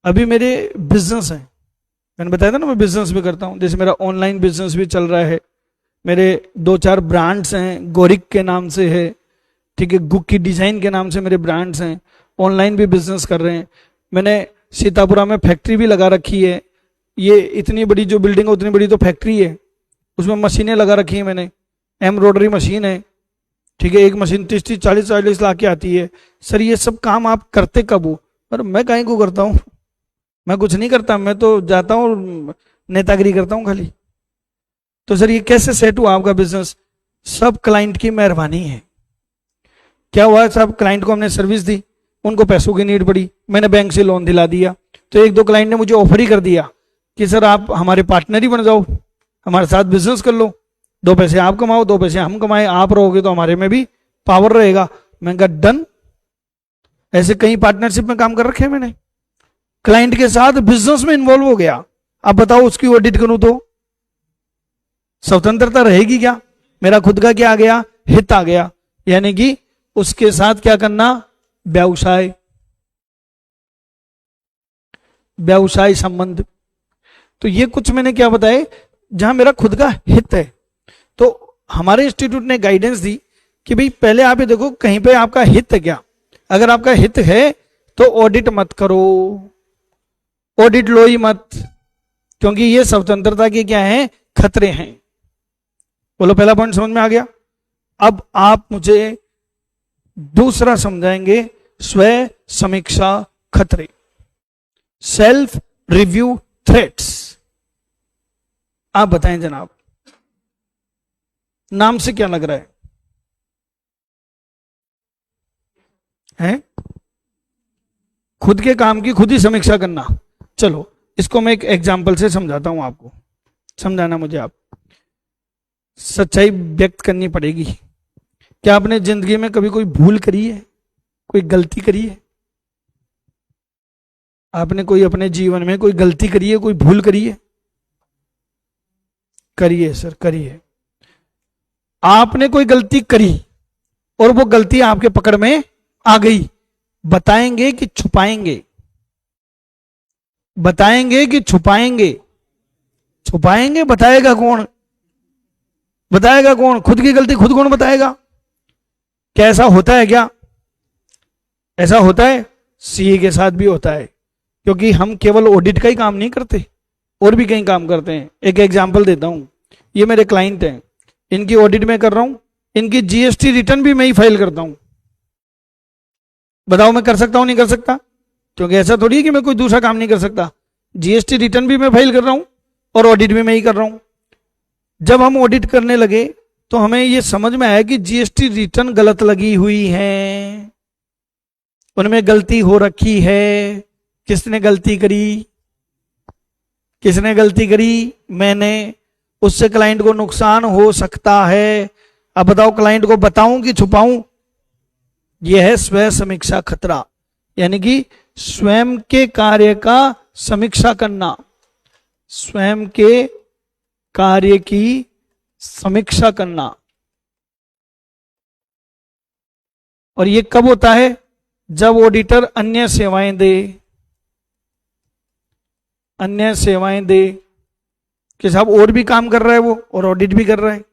अभी मेरे बिजनेस है, मैंने बताया था ना मैं बिजनेस भी करता हूं, जैसे मेरा ऑनलाइन बिजनेस भी चल रहा है, मेरे 2-4 ब्रांड्स हैं, गोरिक के नाम से है, ठीक है, गुक की डिजाइन के नाम से मेरे ब्रांड्स हैं, ऑनलाइन भी बिजनेस कर रहे हैं। मैंने सीतापुरा में फैक्ट्री भी लगा रखी है, ये इतनी बड़ी जो बिल्डिंग है उतनी बड़ी तो फैक्ट्री है, उसमें मशीनें लगा रखी है मैंने, एम्ब्रॉयडरी मशीन है, ठीक है, एक मशीन 30-40 लाख की आती है। सर ये सब काम आप करते कब हो? पर मैं कहीं को करता हूँ, मैं कुछ नहीं करता, मैं तो जाता हूँ नेतागिरी करता हूँ खाली। तो सर ये कैसे सेट हुआ आपका बिजनेस? सब क्लाइंट की मेहरबानी है। क्या हुआ साहब, क्लाइंट को हमने सर्विस दी, उनको पैसों की नीड पड़ी, मैंने बैंक से लोन दिला दिया, तो 1-2 क्लाइंट ने मुझे ऑफर ही कर दिया कि सर आप हमारे पार्टनर ही बन जाओ, हमारे साथ बिजनेस कर लो, 2 पैसे आप कमाओ 2 पैसे हम कमाए, आप रहोगे तो हमारे में भी पावर रहेगा। मैं कहा डन। ऐसे कई पार्टनरशिप में काम कर रखे हैं मैंने, क्लाइंट के साथ बिजनेस में इन्वॉल्व हो गया। अब बताओ उसकी ऑडिट करूं तो स्वतंत्रता रहेगी क्या? मेरा खुद का क्या आ गया, हित आ गया, यानी कि उसके साथ क्या करना, व्यवसाय, व्यवसाय संबंध। तो ये कुछ मैंने क्या बताए जहां मेरा खुद का हित है। तो हमारे इंस्टीट्यूट ने गाइडेंस दी कि भाई पहले आप ये देखो कहीं पे आपका हित है क्या, अगर आपका हित है तो ऑडिट मत करो, ऑडिट लो ही मत, क्योंकि ये स्वतंत्रता के क्या है, खतरे हैं। बोलो पहला पॉइंट समझ में आ गया? अब आप मुझे दूसरा समझाएंगे, स्व समीक्षा खतरे, सेल्फ रिव्यू थ्रेट्स। आप बताएं जनाब, नाम से क्या लग रहा है? खुद के काम की खुद ही समीक्षा करना। चलो इसको मैं एक एग्जाम्पल से समझाता हूं आपको, समझाना मुझे आप, सच्चाई व्यक्त करनी पड़ेगी। क्या आपने जिंदगी में कभी कोई भूल करी है, कोई गलती करी है? आपने कोई अपने जीवन में कोई गलती करी है, कोई भूल करी है? करिए सर, करिए। आपने कोई गलती करी और वो गलती आपके पकड़ में आ गई, बताएंगे कि छुपाएंगे? बताएंगे कि छुपाएंगे? छुपाएंगे। बताएगा कौन? बताएगा कौन? खुद की गलती खुद कौन बताएगा? क्या ऐसा होता है क्या? ऐसा होता है, सीए के साथ भी होता है, क्योंकि हम केवल ऑडिट का ही काम नहीं करते, और भी कई काम करते हैं। एक एग्जांपल देता हूं, ये मेरे क्लाइंट हैं, इनकी ऑडिट में कर रहा हूं, इनकी जीएसटी रिटर्न भी मैं ही फाइल करता हूं। बताओ मैं कर सकता हूं नहीं कर सकता? क्योंकि ऐसा थोड़ी है कि मैं कोई दूसरा काम नहीं कर सकता। जीएसटी रिटर्न भी मैं फाइल कर रहा हूं और ऑडिट भी मैं ही कर रहा हूं। जब हम ऑडिट करने लगे तो हमें यह समझ में आया कि जीएसटी रिटर्न गलत लगी हुई है, उनमें गलती हो रखी है। किसने गलती करी? किसने गलती करी? मैंने। उससे क्लाइंट को नुकसान हो सकता है। अब बताओ क्लाइंट को बताऊं कि छुपाऊं? यह है स्व समीक्षा खतरा, यानी कि स्वयं के कार्य का समीक्षा करना, स्वयं के कार्य की समीक्षा करना। और यह कब होता है? जब ऑडिटर अन्य सेवाएं दे, अन्य सेवाएं दे कि साहब और भी काम कर रहा है वो और ऑडिट भी कर रहा है,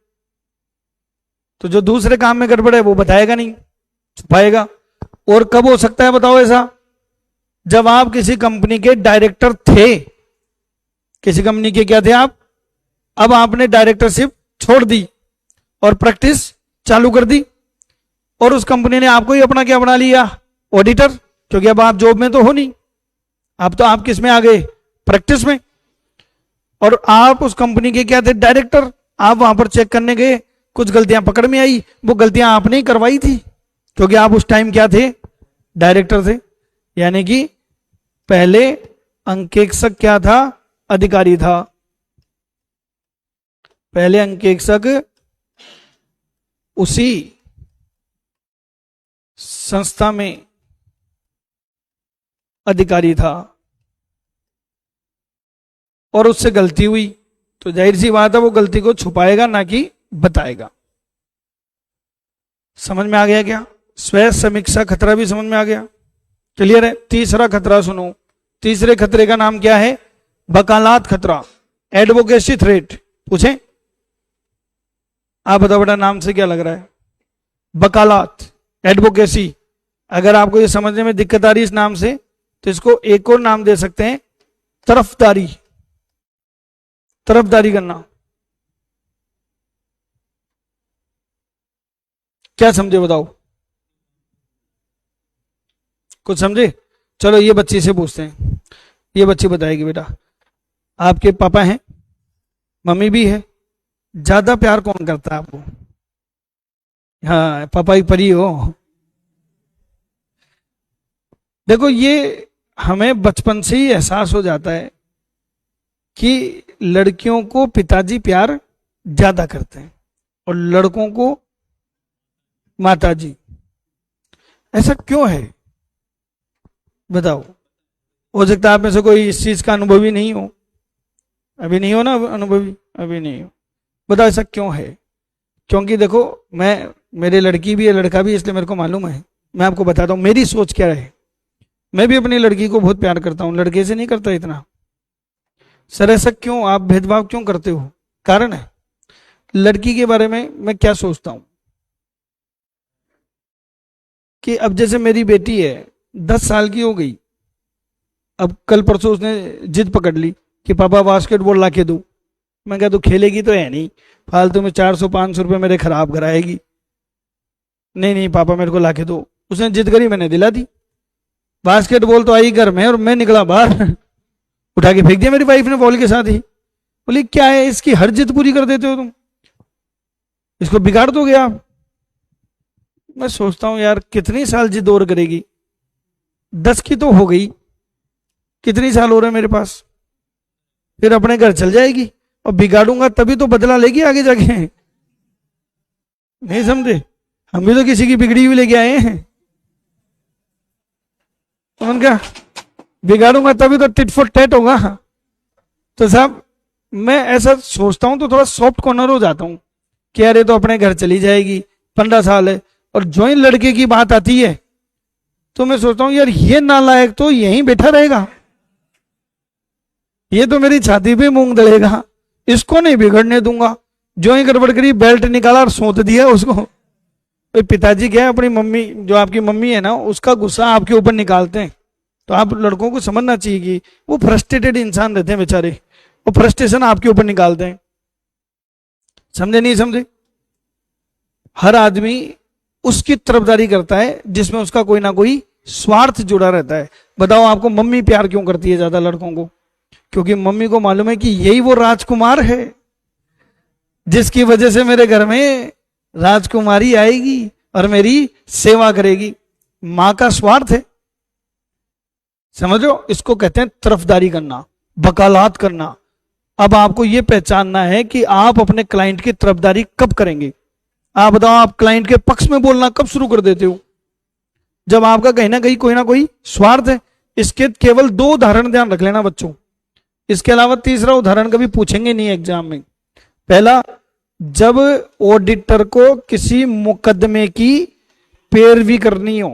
तो जो दूसरे काम में गड़बड़ है वो बताएगा नहीं, छुपाएगा। और कब हो सकता है बताओ ऐसा? जब आप किसी कंपनी के डायरेक्टर थे। किसी कंपनी के क्या थे आप? अब आपने डायरेक्टरशिप छोड़ दी और प्रैक्टिस चालू कर दी, और उस कंपनी ने आपको ही अपना क्या बना लिया, ऑडिटर, क्योंकि अब आप जॉब में तो हो नहीं, अब तो आप किस में आ गए, प्रैक्टिस में। और आप उस कंपनी के क्या थे, डायरेक्टर। आप वहां पर चेक करने गए, कुछ गलतियां पकड़ में आई, वो गलतियां आपने ही करवाई थी, क्योंकि आप उस टाइम क्या थे, डायरेक्टर थे। यानी कि पहले अंकेक्षक क्या था, अधिकारी था। पहले अंकेक्षक उसी संस्था में अधिकारी था, और उससे गलती हुई तो जाहिर सी बात है वो गलती को छुपाएगा ना कि बताएगा। समझ में आ गया क्या? स्व समीक्षा खतरा भी समझ में आ गया, क्लियर है। तीसरा खतरा सुनो, तीसरे खतरे का नाम क्या है, वकालत खतरा, एडवोकेसी थ्रेट। पूछें आप बताओ बेटा, नाम से क्या लग रहा है, वकालत, एडवोकेसी। अगर आपको ये समझने में दिक्कत आ रही है इस नाम से, तो इसको एक और नाम दे सकते हैं, तरफदारी, तरफदारी करना। क्या समझे बताओ, कुछ समझे? चलो ये बच्ची से पूछते हैं, ये बच्ची बताएगी। बेटा आपके पापा हैं, मम्मी भी है, ज्यादा प्यार कौन करता है आपको? हाँ, पापा ही परी हो। देखो ये हमें बचपन से ही एहसास हो जाता है कि लड़कियों को पिताजी प्यार ज्यादा करते हैं और लड़कों को माताजी। ऐसा क्यों है बताओ? हो सकता है आप में से कोई इस चीज का अनुभवी नहीं हो, अभी नहीं हो ना अनुभवी, अभी नहीं हो। बताओ ऐसा क्यों है? क्योंकि देखो मेरे लड़की भी है, लड़का भी, इसलिए मेरे को मालूम है। मैं आपको बताता हूँ मेरी सोच क्या है। मैं भी अपनी लड़की को बहुत प्यार करता हूँ, लड़के से नहीं करता इतना। सर ऐसा क्यों, आप भेदभाव क्यों करते हो? कारण है, लड़की के बारे में मैं क्या सोचता हूं कि अब जैसे मेरी बेटी है, 10 साल की हो गई, अब कल परसों उसने जिद पकड़ ली कि पापा बास्केटबॉल ला के दो। मैं कहा तू खेलेगी तो है नहीं, फालतू में 400-500 रुपये मेरे खराब कराएगी। नहीं नहीं पापा मेरे को ला के दो। उसने जिद करी, मैंने दिला दी। बास्केटबॉल तो आई घर में और मैं निकला बाहर, उठा के फेंक दिया मेरी वाइफ ने बॉल के साथ ही। बोली क्या है, इसकी हर जिद पूरी कर देते हो तुम, इसको बिगाड़ दोगे आप। मैं सोचता हूं यार कितनी साल जिद और करेगी, 10 की तो हो गई, कितनी साल हो रहे मेरे पास, फिर अपने घर चल जाएगी और बिगाड़ूंगा तभी तो बदला लेगी आगे जाके। नहीं समझे? हम भी तो किसी की बिगड़ी हुई लेके आए हैं, उनका बिगाड़ूंगा तभी तो टिट फॉर टैट होगा। तो साहब मैं ऐसा सोचता हूं तो थोड़ा सॉफ्ट कॉर्नर हो जाता हूं कि अरे तो अपने घर चली जाएगी, 15 साल है। और जो ही लड़के की बात आती है तो मैं सोचता हूं यार ये नालायक तो यहीं बैठा रहेगा, ये तो मेरी छाती पे मूंग दलेगा, इसको नहीं बिगड़ने दूंगा। जो ही गड़बड़ करी बेल्ट निकाला और सौंप दिया उसको। तो पिताजी क्या है, अपनी मम्मी जो आपकी मम्मी है ना, उसका गुस्सा आपके ऊपर निकालते हैं। तो आप लड़कों को समझना चाहिए कि वो फ्रस्ट्रेटेड इंसान रहते हैं बेचारे, वो फ्रस्ट्रेशन आपके ऊपर निकालते हैं। समझे नहीं समझे? हर आदमी उसकी तरफदारी करता है जिसमें उसका कोई ना कोई स्वार्थ जुड़ा रहता है। बताओ आपको मम्मी प्यार क्यों करती है ज्यादा लड़कों को? क्योंकि मम्मी को मालूम है कि यही वो राजकुमार है जिसकी वजह से मेरे घर में राजकुमारी आएगी और मेरी सेवा करेगी। मां का स्वार्थ है, समझो? इसको कहते हैं तरफदारी करना, वकालत करना। अब आपको यह पहचानना है कि आप अपने क्लाइंट की तरफदारी कब करेंगे। आप बताओ आप क्लाइंट के पक्ष में बोलना कब शुरू कर देते हो? जब आपका कहीं ना कहीं कोई ना कोई स्वार्थ है। इसके केवल 2 उदाहरण ध्यान रख लेना बच्चों, इसके अलावा तीसरा उदाहरण कभी पूछेंगे नहीं एग्जाम में। पहला, जब ऑडिटर को किसी मुकदमे की पैरवी करनी हो।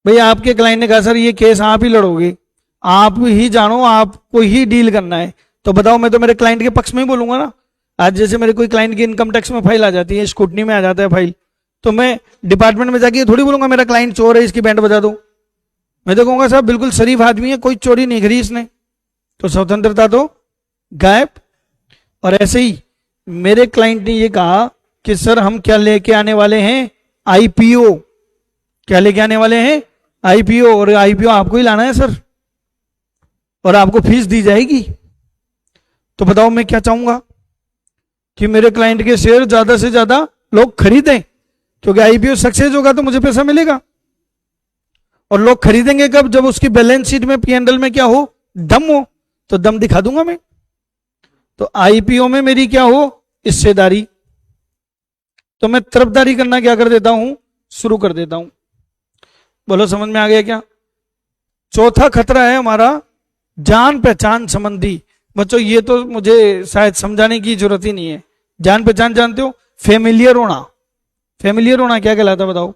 भाई आपके क्लाइंट ने कहा सर ये केस आप ही लड़ोगे, आप ही जानो, आपको ही डील करना है, तो बताओ मैं तो मेरे क्लाइंट के पक्ष में ही बोलूंगा ना। आज जैसे मेरे कोई क्लाइंट की इनकम टैक्स में फाइल आ जाती है, स्कूटनी में आ जाता है फाइल, तो मैं डिपार्टमेंट में जाके थोड़ी बोलूंगा मेरा क्लाइंट चोर है इसकी बैंड बजा दो। मैं तो कहूंगा साहब बिल्कुल शरीफ आदमी है, कोई चोरी नहीं करी इसने, तो स्वतंत्रता तो गायब। और ऐसे ही मेरे क्लाइंट ने ये कहा कि सर हम क्या लेके आने वाले हैं, आईपीओ। क्या लेके आने वाले हैं, आईपीओ। और आईपीओ आपको ही लाना है सर, और आपको फीस दी जाएगी। तो बताओ मैं क्या चाहूंगा कि मेरे क्लाइंट के शेयर ज्यादा से ज्यादा लोग खरीदें, क्योंकि आईपीओ सक्सेस होगा तो मुझे पैसा मिलेगा। और लोग खरीदेंगे कब, जब उसकी बैलेंस शीट में, पीएनएल में क्या हो, दम हो। तो दम दिखा दूंगा मैं। तो आईपीओ में मेरी क्या हो, हिस्सेदारी। तो मैं तरफदारी करना क्या कर देता हूं, शुरू कर देता हूं। बोलो समझ में आ गया क्या। चौथा खतरा है हमारा जान पहचान संबंधी। बच्चों ये तो मुझे शायद समझाने की जरूरत ही नहीं है। जान पहचान जानते हो, फेमिलियर होना। फेमिलियर होना क्या कहलाता है बताओ,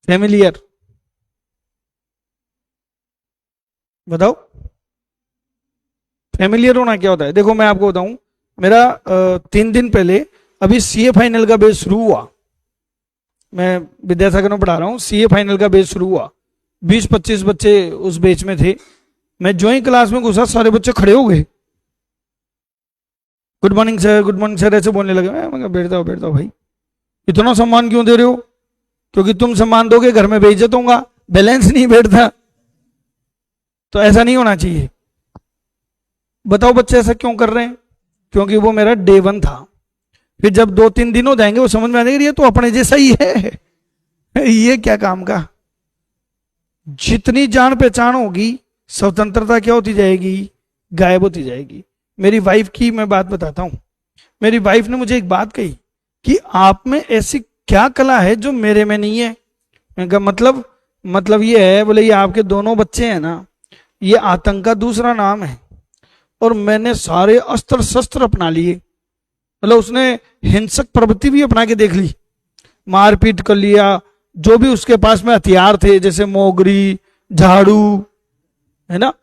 फेमिलियर बताओ, फेमिलियर होना क्या होता है। देखो मैं आपको बताऊं, मेरा 3 दिन पहले अभी सीए फाइनल का बैच शुरू हुआ। मैं विद्यासागर में पढ़ा रहा हूँ, सीए फाइनल का बैच शुरू हुआ। 20-25 बच्चे उस बैच में थे। मैं जो ही क्लास में घुसा सारे बच्चे खड़े हो गए, good morning sir, good morning sir ऐसे बोलने लगे। मैं बैठ जाओ भाई, इतना सम्मान क्यों दे रहे हो, क्योंकि तुम सम्मान दोगे घर में बेइज्जत होगा, बैलेंस नहीं बैठता। तो ऐसा नहीं होना चाहिए। बताओ बच्चे ऐसा क्यों कर रहे हैं, क्योंकि वो मेरा डे 1 था। फिर जब 2-3 दिन हो जाएंगे वो समझ में आ जाएगा ये तो अपने जैसा ही है ये क्या काम का। जितनी जान पहचान होगी स्वतंत्रता क्या होती जाएगी, गायब होती जाएगी। मेरी वाइफ की मैं बात बताता हूं। मेरी वाइफ ने मुझे एक बात कही कि आप में ऐसी क्या कला है जो मेरे में नहीं है। मैंने कहा मतलब ये है, बोले ये आपके दोनों बच्चे हैं ना, ये आतंक का दूसरा नाम है। और मैंने सारे अस्त्र शस्त्र अपना लिए, मतलब उसने हिंसक प्रवृत्ति भी अपना के देख ली, मारपीट कर लिया, जो भी उसके पास में हथियार थे जैसे मोगरी, झाड़ू, है ना,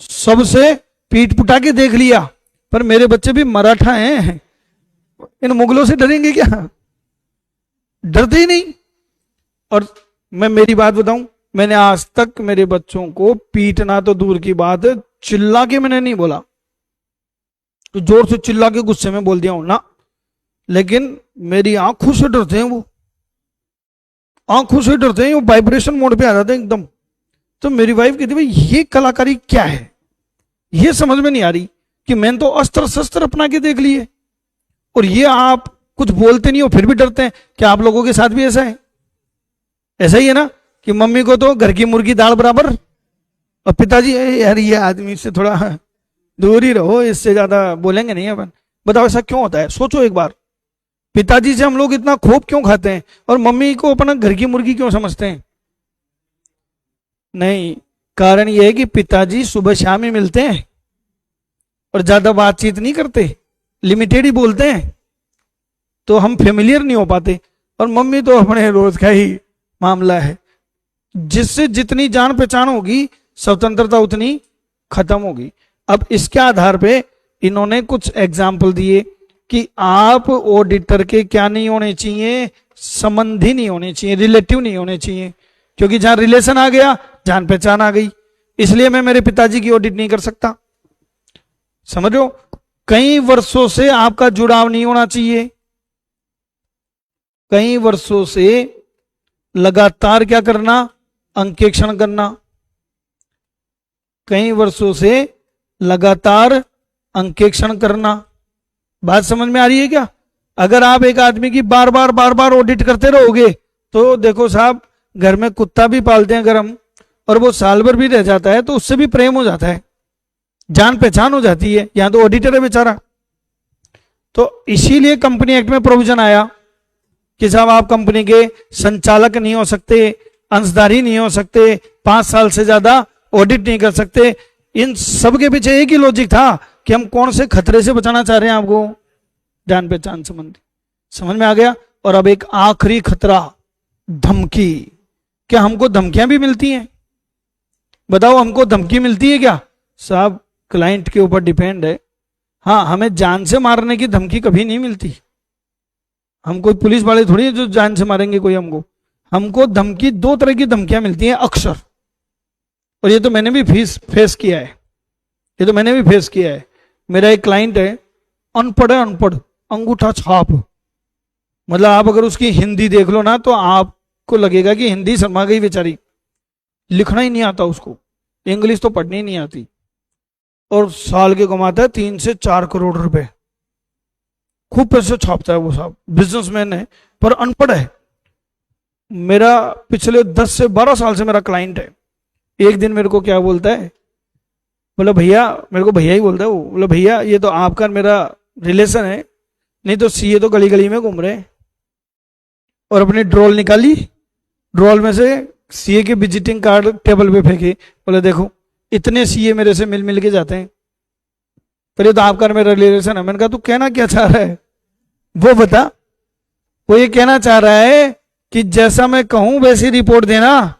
सबसे पीट पुटा के देख लिया। पर मेरे बच्चे भी मराठा हैं, इन मुगलों से डरेंगे क्या, डरते ही नहीं। और मैं मेरी बात बताऊं, मैंने आज तक मेरे बच्चों को पीटना तो दूर की बात है, चिल्ला के मैंने नहीं बोला, तो जोर से चिल्ला के गुस्से में बोल दिया हूं ना, लेकिन मेरी आंखों से डरते हैं वो, आंखों से डरते हैं, वो वाइब्रेशन मोड पे आ जाते हैं एकदम। तो मेरी वाइफ कहती भाई ये कलाकारी क्या है, ये समझ में नहीं आ रही कि मैंने तो अस्त्र शस्त्र अपना के देख लिए और ये आप कुछ बोलते नहीं हो फिर भी डरते हैं। क्या आप लोगों के साथ भी ऐसा है? ऐसा ही है ना कि मम्मी को तो घर की मुर्गी दाल बराबर, और पिताजी यार ये आदमी से थोड़ा दूर ही रहो, इससे ज्यादा बोलेंगे नहीं अपन। बताओ ऐसा क्यों होता है, सोचो एक बार। पिताजी से हम लोग इतना खूब क्यों खाते हैं और मम्मी को अपना घर की मुर्गी क्यों समझते हैं? नहीं, कारण यह है कि पिताजी सुबह शाम ही मिलते हैं और ज्यादा बातचीत नहीं करते, लिमिटेड ही बोलते हैं, तो हम फेमिलियर नहीं हो पाते। और मम्मी तो अपने रोज का ही मामला है। जिससे जितनी जान पहचान होगी स्वतंत्रता उतनी खत्म होगी। अब इसके आधार पे इन्होंने कुछ एग्जाम्पल दिए कि आप ऑडिटर के क्या नहीं होने चाहिए, संबंधी नहीं होने चाहिए, रिलेटिव नहीं होने चाहिए, क्योंकि जहां रिलेशन आ गया जान पहचान आ गई। इसलिए मैं मेरे पिताजी की ऑडिट नहीं कर सकता, समझ लो। कई वर्षों से आपका जुड़ाव नहीं होना चाहिए, कई वर्षों से लगातार क्या करना, अंकेक्षण करना, कई वर्षों से लगातार अंकेक्षण करना। बात समझ में आ रही है क्या? अगर आप एक आदमी की बार बार ऑडिट करते रहोगे तो देखो साहब, घर में कुत्ता भी पालते हैं अगर हम, और वो साल भर भी रह जाता है तो उससे भी प्रेम हो जाता है, जान पहचान हो जाती है। यहां तो ऑडिटर है बेचारा। तो इसीलिए कंपनी एक्ट में प्रोविजन आया कि साहब आप कंपनी के संचालक नहीं हो सकते, अंशधारी नहीं हो सकते, 5 साल से ज्यादा ऑडिट नहीं कर सकते। इन सब के पीछे एक ही लॉजिक था कि हम कौन से खतरे से बचाना चाह रहे हैं आपको, जान पहचान संबंधी। समझ में आ गया? और अब एक आखिरी खतरा, धमकी। क्या हमको धमकियां भी मिलती हैं? बताओ हमको धमकी मिलती है क्या? साहब क्लाइंट के ऊपर डिपेंड है। हाँ, हमें जान से मारने की धमकी कभी नहीं मिलती। हम कोई पुलिस वाले थोड़ी है जो जान से मारेंगे कोई हमको। हमको धमकी 2 तरह की धमकियां मिलती हैं अक्सर, और ये तो मैंने भी फेस किया है। ये तो मैंने भी फेस किया है। मेरा एक क्लाइंट है, अनपढ़ है, अनपढ़, अंगूठा छाप। मतलब आप अगर उसकी हिंदी देख लो ना तो आपको लगेगा कि हिंदी शर्मा गई बेचारी, लिखना ही नहीं आता उसको, इंग्लिश तो पढ़नी ही नहीं आती, और साल के कमाता है 3 से 4 करोड़ रुपए। खूब पैसे छापता है वो साहब, बिजनेसमैन है पर अनपढ़ है। मेरा पिछले 10 से 12 साल से मेरा क्लाइंट है। एक दिन मेरे को क्या बोलता है, बोला भैया, मेरे को भैया ही बोलता है वो, बोला भैया ये तो आपका मेरा रिलेशन है, नहीं तो सीए तो गली गली में घूम रहे हैं। और अपनी ड्रोल निकाली, ड्रोल में से सीए के विजिटिंग कार्ड टेबल पे फेंके, बोले देखो इतने सीए मेरे से मिल मिल के जाते हैं, पर ये तो आपका मेरा रिलेशन है। मैंने कहा तू कहना क्या चाह रहा है वो बता। वो ये कहना चाह रहा है कि जैसा मैं कहूं वैसी रिपोर्ट देना,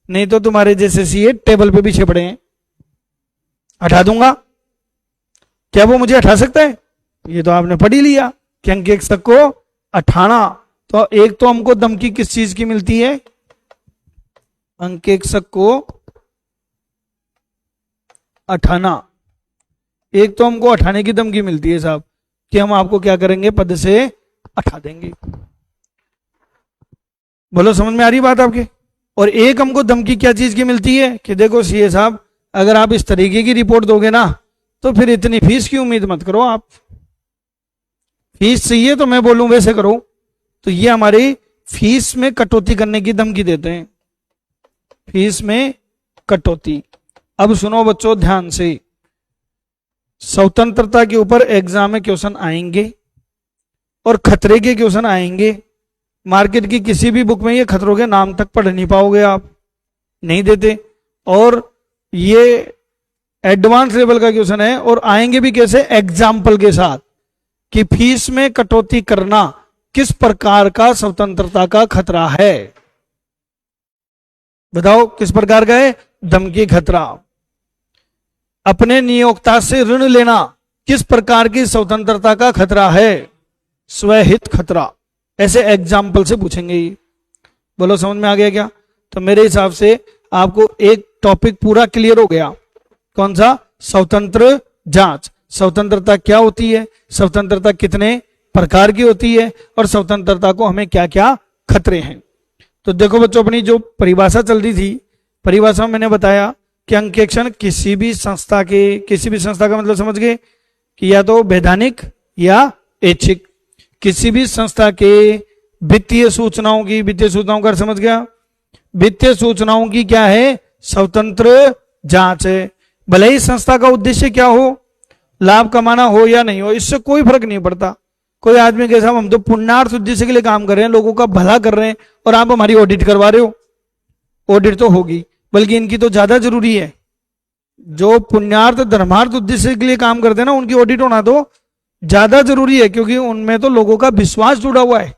नहीं तो तुम्हारे जैसे सीए टेबल पे पीछे पड़े हैं, हटा दूंगा। क्या वो मुझे हटा सकता है? ये तो आपने पढ़ ही लिया कि अंकेक्षक को हटाना। तो एक तो हमको धमकी किस चीज की मिलती है, अंकेक्षक को हटाना। एक तो हमको हटाने की धमकी मिलती है साहब कि हम आपको क्या करेंगे, पद से हटा देंगे। बोलो समझ में आ रही बात आपके? और एक हमको धमकी क्या चीज की मिलती है कि देखो सीए साहब अगर आप इस तरीके की रिपोर्ट दोगे ना तो फिर इतनी फीस की उम्मीद मत करो, आप फीस चाहिए तो मैं बोलूं वैसे करो। तो ये हमारी फीस में कटौती करने की धमकी देते हैं, फीस में कटौती। अब सुनो बच्चों ध्यान से, स्वतंत्रता के ऊपर एग्जाम में क्वेश्चन आएंगे और खतरे के क्वेश्चन आएंगे। मार्केट की किसी भी बुक में ये खतरों के नाम तक पढ़ नहीं पाओगे, आप नहीं देते। और ये एडवांस लेवल का क्वेश्चन है, और आएंगे भी कैसे, एग्जाम्पल के साथ कि फीस में कटौती करना किस प्रकार का स्वतंत्रता का खतरा है। बताओ किस प्रकार का है? धमकी खतरा। अपने नियोक्ता से ऋण लेना किस प्रकार की स्वतंत्रता का खतरा है? स्वहित खतरा। ऐसे एग्जाम्पल से पूछेंगे ये। बोलो समझ में आ गया क्या? तो मेरे हिसाब से आपको एक टॉपिक पूरा क्लियर हो गया। कौन सा? स्वतंत्र जांच। स्वतंत्रता क्या होती है, स्वतंत्रता कितने प्रकार की होती है, और स्वतंत्रता को हमें क्या क्या खतरे हैं। तो देखो बच्चों, अपनी जो परिभाषा चल रही थी, परिभाषा में मैंने बताया कि अंकेक्षण किसी भी संस्था के, किसी भी संस्था का मतलब समझ गए कि या तो वैधानिक या ऐच्छिक, किसी भी संस्था के वित्तीय सूचनाओं की, वित्तीय सूचनाओं का समझ गया, वित्तीय सूचनाओं की क्या है? स्वतंत्र जांच है। भले ही संस्था का उद्देश्य क्या हो, लाभ कमाना हो या नहीं हो, इससे कोई फर्क नहीं पड़ता। कोई आदमी के साथ हम तो पुण्यार्थ उद्देश्य के लिए काम कर रहे हैं, लोगों का भला कर रहे हैं, और आप हमारी ऑडिट करवा रहे हो। ऑडिट तो होगी, बल्कि इनकी तो ज्यादा जरूरी है। जो पुण्यार्थ धर्मार्थ उद्देश्य के लिए काम करते हैं ना, उनकी ऑडिट होना तो ज्यादा जरूरी है, क्योंकि उनमें तो लोगों का विश्वास जुड़ा हुआ है।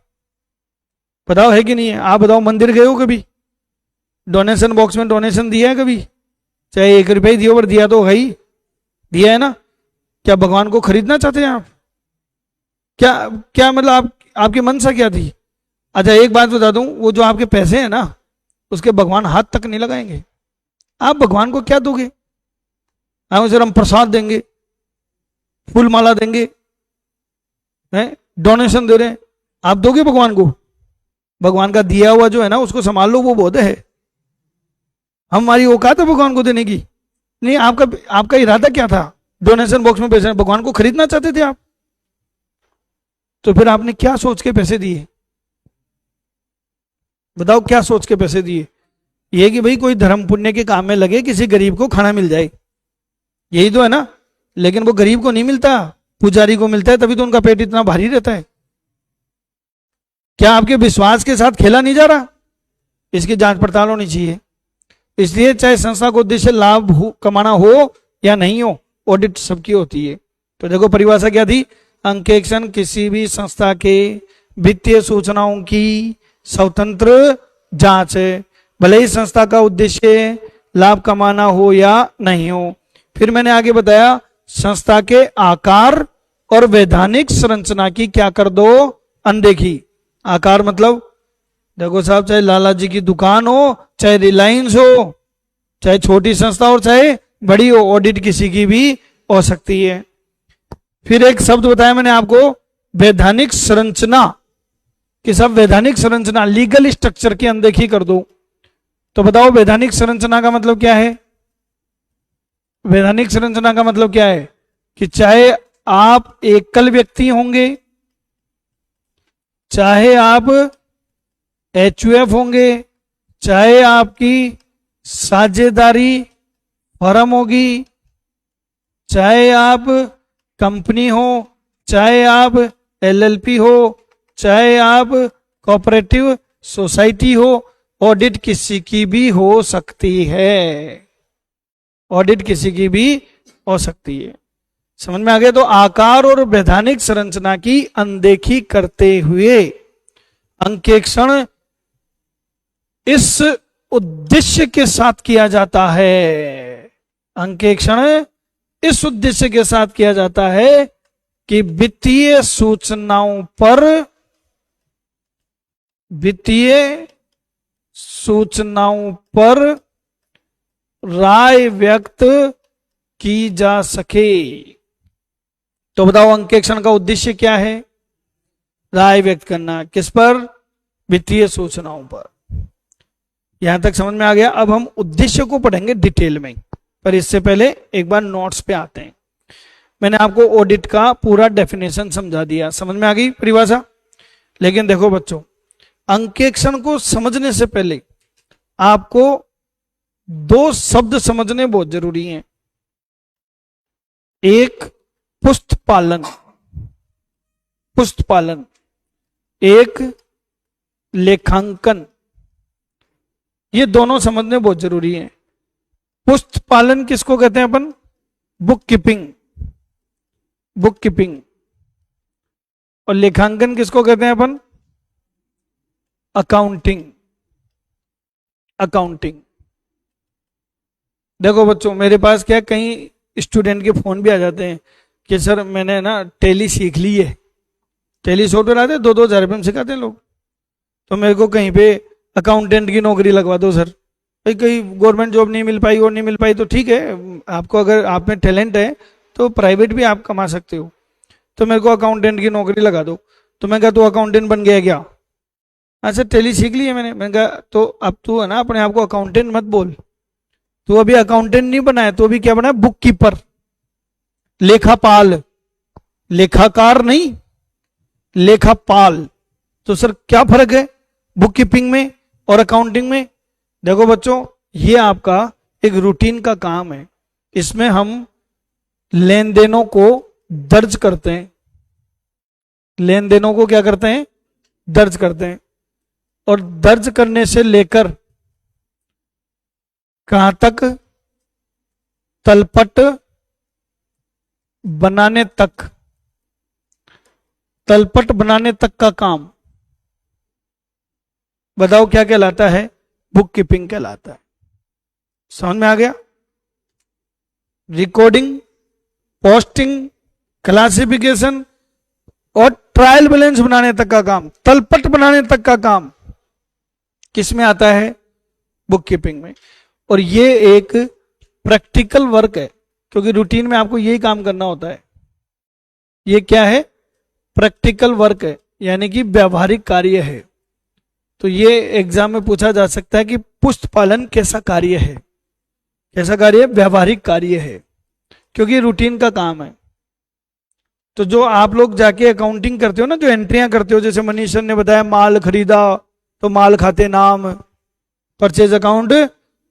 बताओ है कि नहीं है? आप बताओ, मंदिर गए हो कभी? डोनेशन बॉक्स में डोनेशन दिया है कभी? चाहे 1 रुपया दिया, पर दिया तो है ही, दिया है ना। क्या भगवान को खरीदना चाहते हैं आप? क्या क्या मतलब आपकी मनसा क्या थी? अच्छा एक बात बता दूं, वो जो आपके पैसे हैं ना, उसके भगवान हाथ तक नहीं लगाएंगे। आप भगवान को क्या दोगे? हम सिर्फ हम प्रसाद देंगे, फूल माला देंगे, हैं डोनेशन दे रहे हैं, आप दोगे भगवान को? भगवान का दिया हुआ जो है ना उसको संभाल लो, वो बहुत है। हमारी औकात है भगवान को देने की? नहीं। आपका इरादा क्या था? डोनेशन बॉक्स में पैसे, भगवान को खरीदना चाहते थे आप? तो फिर आपने क्या सोच के पैसे दिए? बताओ क्या सोच के पैसे दिए? ये कि भाई कोई धर्म पुण्य के काम में लगे, किसी गरीब को खाना मिल जाए, यही तो है ना। लेकिन वो गरीब को नहीं मिलता, पुजारी को मिलता है, तभी तो उनका पेट इतना भारी रहता है। क्या आपके विश्वास के साथ खेला नहीं जा रहा? इसकी जांच पड़ताल होनी चाहिए। इसलिए चाहे संस्था को उद्देश्य लाभ कमाना हो या नहीं हो, ऑडिट सबकी होती है। तो देखो परिभाषा क्या थी? अंकेक्षण किसी भी संस्था के वित्तीय सूचनाओं की स्वतंत्र जांच है, भले ही संस्था का उद्देश्य लाभ कमाना हो या नहीं हो। फिर मैंने आगे बताया संस्था के आकार और वैधानिक संरचना की क्या कर दो? अनदेखी। आकार मतलब देखो साहब, चाहे लाला जी की दुकान हो, चाहे रिलायंस हो, चाहे छोटी संस्था और चाहे बड़ी ऑडिट किसी की भी हो सकती है। फिर एक शब्द बताया मैंने आपको, वैधानिक संरचना, कि सब वैधानिक संरचना, लीगल स्ट्रक्चर की अनदेखी कर दो। तो बताओ वैधानिक संरचना का मतलब क्या है? वैधानिक संरचना का मतलब क्या है कि चाहे आप एकल व्यक्ति होंगे, चाहे आप एचयूएफ होंगे, चाहे आपकी साझेदारी फर्म होगी, चाहे आप कंपनी हो, चाहे आप एलएलपी हो, चाहे आप कोऑपरेटिव सोसाइटी हो, ऑडिट किसी की भी हो सकती है। ऑडिट किसी की भी हो सकती है। समझ में आ गया? तो आकार और वैधानिक संरचना की अनदेखी करते हुए अंकेक्षण इस उद्देश्य के साथ किया जाता है, अंकेक्षण इस उद्देश्य के साथ किया जाता है कि वित्तीय सूचनाओं पर, वित्तीय सूचनाओं पर राय व्यक्त की जा सके। तो बताओ अंकेक्षण का उद्देश्य क्या है? राय व्यक्त करना। किस पर? वित्तीय सूचनाओं पर। यहां तक समझ में आ गया? अब हम उद्देश्य को पढ़ेंगे डिटेल में, पर इससे पहले एक बार नोट्स पे आते हैं। मैंने आपको ऑडिट का पूरा डेफिनेशन समझा दिया, समझ में आ गई परिभाषा? लेकिन देखो बच्चों, अंकेक्षण को समझने से पहले आपको दो शब्द समझने बहुत जरूरी हैं। एक पुस्तपालन, पुस्तपालन, एक लेखांकन। ये दोनों समझने बहुत जरूरी है। पुस्तपालन किसको कहते हैं अपन? Bookkeeping, bookkeeping. और लेखांकन किसको कहते हैं अपन? Accounting, accounting. देखो बच्चों, मेरे पास क्या, कई स्टूडेंट के फोन भी आ जाते हैं कि सर मैंने ना टैली सीख ली है। टैली सॉफ्टवेयर आते हैं, 2-2 हज़ार रुपये में सिखाते हैं लोग। तो मेरे को कहीं पे अकाउंटेंट की नौकरी लगवा दो सर। भाई कहीं गवर्नमेंट जॉब नहीं मिल पाई और नहीं मिल पाई तो ठीक है, आपको अगर आप में टैलेंट है तो प्राइवेट भी आप कमा सकते हो। तो मेरे को अकाउंटेंट की नौकरी लगा दो। तो मैं कहा तू अकाउंटेंट बन गया क्या? अच्छा टैली सीख ली है मैंने कहा तो अब तू है ना अपने आप को अकाउंटेंट मत बोल, तू अभी अकाउंटेंट नहीं बना है, तो अभी क्या बना है? बुक कीपर, लेखापाल, लेखाकार नहीं, लेखापाल। तो सर क्या फर्क है बुक कीपिंग में और अकाउंटिंग में? देखो बच्चों, ये आपका एक रूटीन का काम है। इसमें हम लेन देनों को दर्ज करते हैं, लेन देनों को क्या करते हैं? दर्ज करते हैं। और दर्ज करने से लेकर कहां तक? तलपट बनाने तक, तलपट बनाने तक का काम बताओ क्या कहलाता है? बुक कीपिंग कहलाता है। समझ में आ गया? रिकॉर्डिंग, पोस्टिंग, क्लासिफिकेशन और ट्रायल बैलेंस बनाने तक का काम, तलपट बनाने तक का काम किस में आता है? बुक कीपिंग में। और ये एक प्रैक्टिकल वर्क है, क्योंकि रूटीन में आपको यही काम करना होता है। ये क्या है? प्रैक्टिकल वर्क है, यानी कि व्यावहारिक कार्य है। तो ये एग्जाम में पूछा जा सकता है कि पुस्तपालन कैसा कार्य है? कैसा कार्य है? व्यावहारिक कार्य है, क्योंकि रूटीन का काम है। तो जो आप लोग जाके अकाउंटिंग करते हो ना, जो एंट्रियां करते हो, जैसे मनीष सर ने बताया माल खरीदा तो माल खाते नाम, परचेज अकाउंट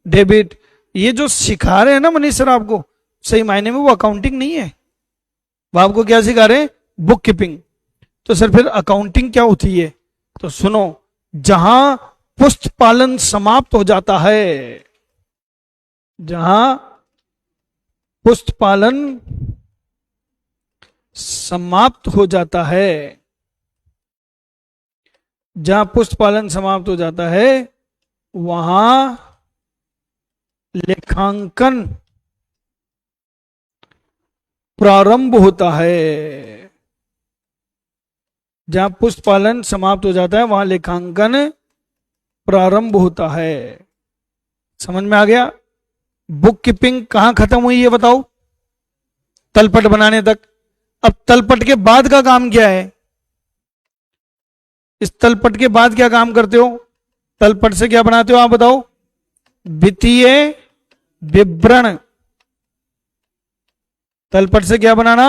डेबिट, ये जो सिखा रहे हैं ना मनीष सर आपको, सही मायने में वो अकाउंटिंग नहीं है। वो आपको क्या सिखा रहे हैं? Book keeping. तो सर फिर अकाउंटिंग क्या होती है? तो सुनो, जहां पुस्तपालन समाप्त हो जाता है, जहां पुस्तपालन समाप्त हो जाता है, जहां पुस्तपालन समाप्त हो जाता है वहां लेखांकन प्रारंभ होता है। जहां पुस्तपालन समाप्त हो जाता है वहां लेखांकन प्रारंभ होता है। समझ में आ गया? बुक कीपिंग कहां खत्म हुई ये बताओ? तलपट बनाने तक। अब तलपट के बाद का काम क्या है? इस तलपट के बाद क्या काम करते हो? तलपट से क्या बनाते हो आप बताओ? वित्तीय विवरण। तलपट से क्या बनाना?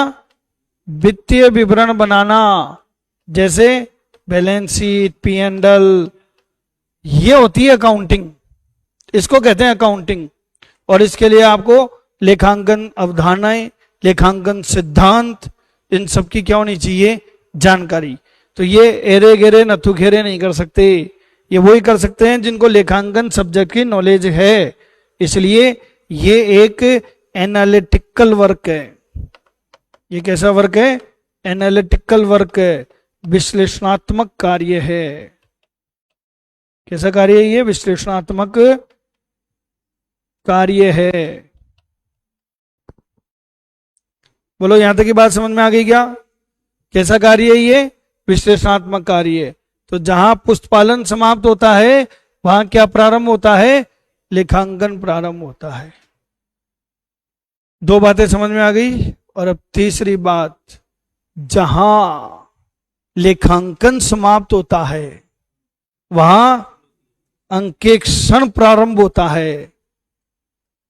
वित्तीय विवरण बनाना, जैसे balance sheet, P and L. ये होती है अकाउंटिंग, इसको कहते हैं अकाउंटिंग। और इसके लिए आपको लेखांकन अवधारणाएं, लेखांकन सिद्धांत, इन सब की क्या होनी चाहिए? जानकारी। तो ये एरे गेरे नथु खेरे नहीं कर सकते, ये वही कर सकते हैं जिनको लेखांकन सब्जेक्ट की नॉलेज है। इसलिए ये एक एनालिटिकल वर्क है। ये कैसा वर्क है? एनालिटिकल वर्क है, विश्लेषणात्मक कार्य है। कैसा कार्य है ये? विश्लेषणात्मक कार्य है। बोलो, यहां तक की बात समझ में आ गई क्या? कैसा कार्य है ये? विश्लेषणात्मक कार्य। तो जहां पुस्तपालन समाप्त होता है वहां क्या प्रारंभ होता है? लेखांकन प्रारंभ होता है। दो बातें समझ में आ गई। और अब तीसरी बात, जहां लेखांकन समाप्त होता है वहां अंकेक्षण प्रारंभ होता है।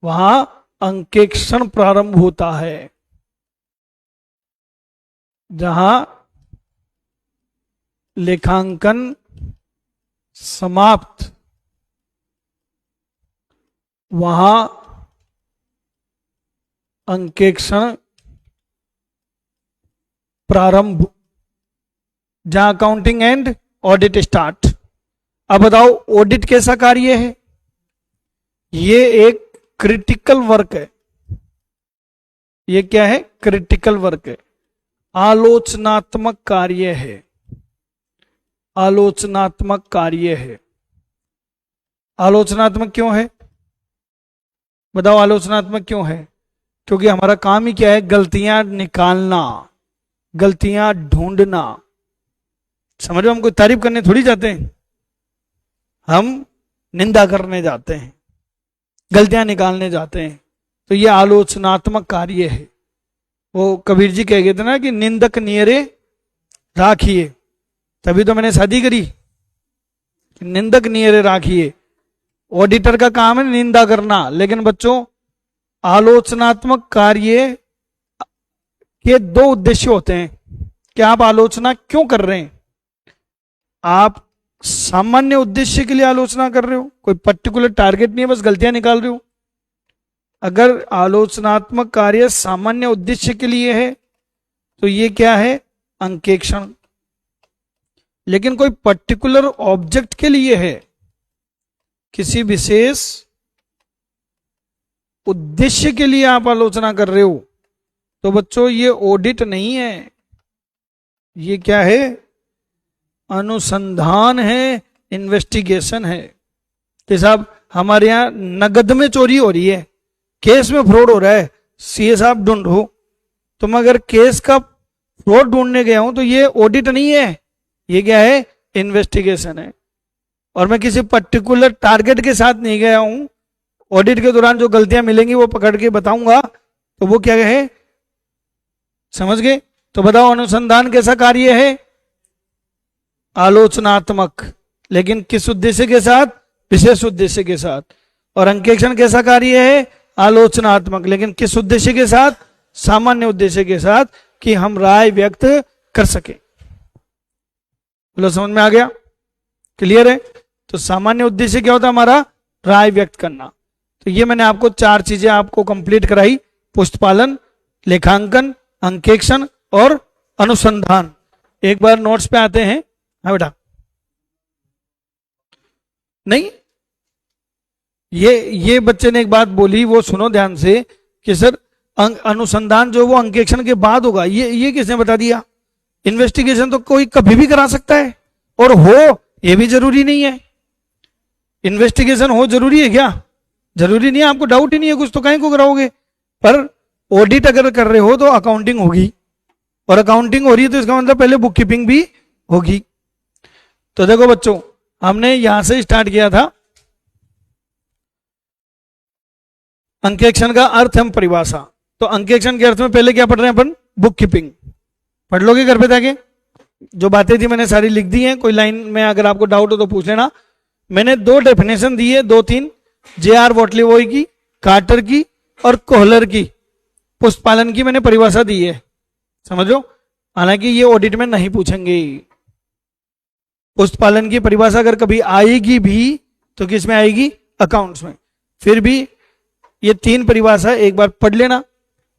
वहां अंकेक्षण प्रारंभ होता है। जहां लेखांकन समाप्त, वहां अंकेक्षण प्रारंभ। जहां अकाउंटिंग एंड ऑडिट स्टार्ट। अब बताओ, ऑडिट कैसा कार्य है? ये एक क्रिटिकल वर्क है। ये क्या है? क्रिटिकल वर्क है, आलोचनात्मक कार्य है। आलोचनात्मक कार्य है। आलोचनात्मक क्यों है? बताओ, आलोचनात्मक क्यों है? क्योंकि हमारा काम ही क्या है? गलतियां निकालना, गलतियां ढूंढना। समझ लो, हम कोई तारीफ करने थोड़ी जाते हैं, हम निंदा करने जाते हैं, गलतियां निकालने जाते हैं। तो ये आलोचनात्मक कार्य है। वो कबीर जी कह गए थे ना कि निंदक नियरे राखिए, तभी तो मैंने शादी करी। निंदक नियरे राखिए। ऑडिटर का काम है निंदा करना, लेकिन बच्चों आलोचनात्मक कार्य के दो उद्देश्य होते हैं कि आप आलोचना क्यों कर रहे हैं। आप सामान्य उद्देश्य के लिए आलोचना कर रहे हो, कोई पर्टिकुलर टारगेट नहीं है, बस गलतियां निकाल रहे हो। अगर आलोचनात्मक कार्य सामान्य उद्देश्य के लिए है तो ये क्या है? अंकेक्षण। लेकिन कोई पर्टिकुलर ऑब्जेक्ट के लिए है, किसी विशेष उद्देश्य के लिए आप आलोचना कर रहे हो, तो बच्चों ये ऑडिट नहीं है, ये क्या है? अनुसंधान है, इन्वेस्टिगेशन है। कि साहब हमारे यहां नगद में चोरी हो रही है, केस में फ्रॉड हो रहा है, सीए साहब ढूंढो। तो मैं अगर केस का फ्रॉड ढूंढने गया हूं तो ये ऑडिट नहीं है, ये क्या है? इन्वेस्टिगेशन है। और मैं किसी पर्टिकुलर टारगेट के साथ नहीं गया हूं, ऑडिट के दौरान जो गलतियां मिलेंगी वो पकड़ के बताऊंगा, तो वो क्या है? समझ गए? तो बताओ, अनुसंधान कैसा कार्य है? आलोचनात्मक, लेकिन किस उद्देश्य के साथ? विशेष उद्देश्य के साथ। और अंकेक्षण कैसा कार्य है? आलोचनात्मक, लेकिन किस उद्देश्य के साथ? सामान्य उद्देश्य के साथ, कि हम राय व्यक्त कर सके। बोलो, समझ में आ गया? क्लियर है? तो सामान्य उद्देश्य क्या होता है हमारा? राय व्यक्त करना। तो ये मैंने आपको चार चीजें आपको कंप्लीट कराई, पुस्तपालन, लेखांकन, अंकेक्षण और अनुसंधान। एक बार नोट्स पे आते हैं। हाँ बेटा, नहीं, ये बच्चे ने एक बात बोली, वो सुनो ध्यान से, कि सर अनुसंधान जो वो अंकेक्षण के बाद होगा, ये किसने बता दिया? इन्वेस्टिगेशन तो कोई कभी भी करा सकता है, और हो ये भी जरूरी नहीं है। इन्वेस्टिगेशन हो जरूरी है क्या? जरूरी नहीं है। आपको डाउट ही नहीं है कुछ तो कहीं को कराओगे। पर ऑडिट अगर कर रहे हो तो अकाउंटिंग होगी, और अकाउंटिंग हो रही है तो इसका मतलब पहले बुक कीपिंग भी होगी। तो देखो बच्चों, हमने यहां से स्टार्ट किया था अंकेक्षण का अर्थ एवं परिभाषा। तो अंकेक्षण के अर्थ में पहले क्या पढ़ रहे हैं अपन? Book keeping. पढ़ लोगे घर पे जाके? जो बातें थी मैंने सारी लिख दी हैं, कोई लाइन में अगर आपको डाउट हो तो पूछ लेना। मैंने 2 डेफिनेशन दी है, 2-3, J.R. वॉटलीवॉय की, कार्टर की और कोहलर की, पुष्पपालन की मैंने परिभाषा दी है, समझो। हालांकि ये ऑडिट में नहीं पूछेंगे। पुष्पपालन की परिभाषा अगर कभी आएगी भी तो किस में आएगी? अकाउंट्स में। फिर भी ये 3 परिभाषा एक बार पढ़ लेना।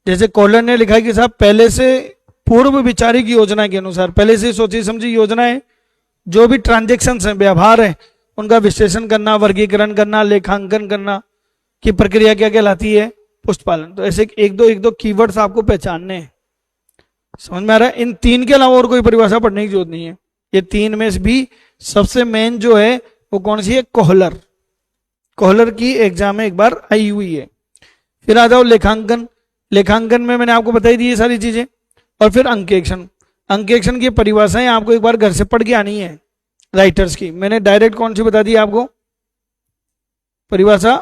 जैसे कोहलर ने लिखा है कि साहब पहले से पूर्व विचारिक योजना के अनुसार, पहले से सोची समझी योजना है, जो भी ट्रांजेक्शन है, व्यवहार है, उनका विश्लेषण करना, वर्गीकरण करना, लेखांकन करना की प्रक्रिया क्या कहलाती है? पुष्पपालन। तो ऐसे एक दो कीवर्ड्स आपको पहचानने हैं, समझ में आ रहा है? इन 3 के अलावा और कोई परिभाषा पढ़ने की जरूरत नहीं है। ये 3 में से भी सबसे मेन जो है वो कौन सी है? कोहलर। कोहलर की एग्जाम में एक बार आई हुई है। फिर आ जाओ लेखांकन। लेखांकन में मैंने आपको बताई दी ये सारी चीजें। और फिर अंकेक्षण। अंकेक्षण की परिभाषाएं आपको एक बार घर से पढ़ के आनी है, राइटर्स की। मैंने डायरेक्ट कौन सी बता दी आपको? परिभाषा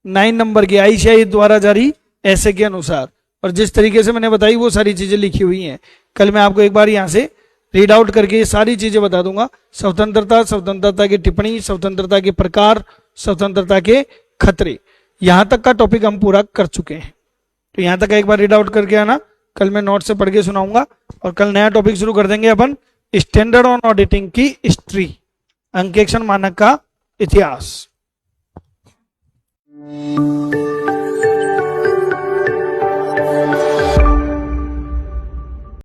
9 नंबर की ICAI द्वारा जारी ऐसे के अनुसार। और जिस तरीके से मैंने बताई वो सारी चीजें लिखी हुई हैं। कल मैं आपको एक बार यहां से रीड आउट करके ये सारी चीजें बता दूंगा। स्वतंत्रता, स्वतंत्रता की टिप्पणी, स्वतंत्रता के प्रकार, स्वतंत्रता के खतरे, यहां तक का टॉपिक हम पूरा कर चुके हैं। तो यहां तक एक बार रीड आउट करके आना, कल मैं नोट से पढ़ के सुनाऊंगा। और कल नया टॉपिक शुरू कर देंगे अपन, स्टैंडर्ड ऑन ऑडिटिंग की हिस्ट्री, अंकेक्षण मानक का इतिहास।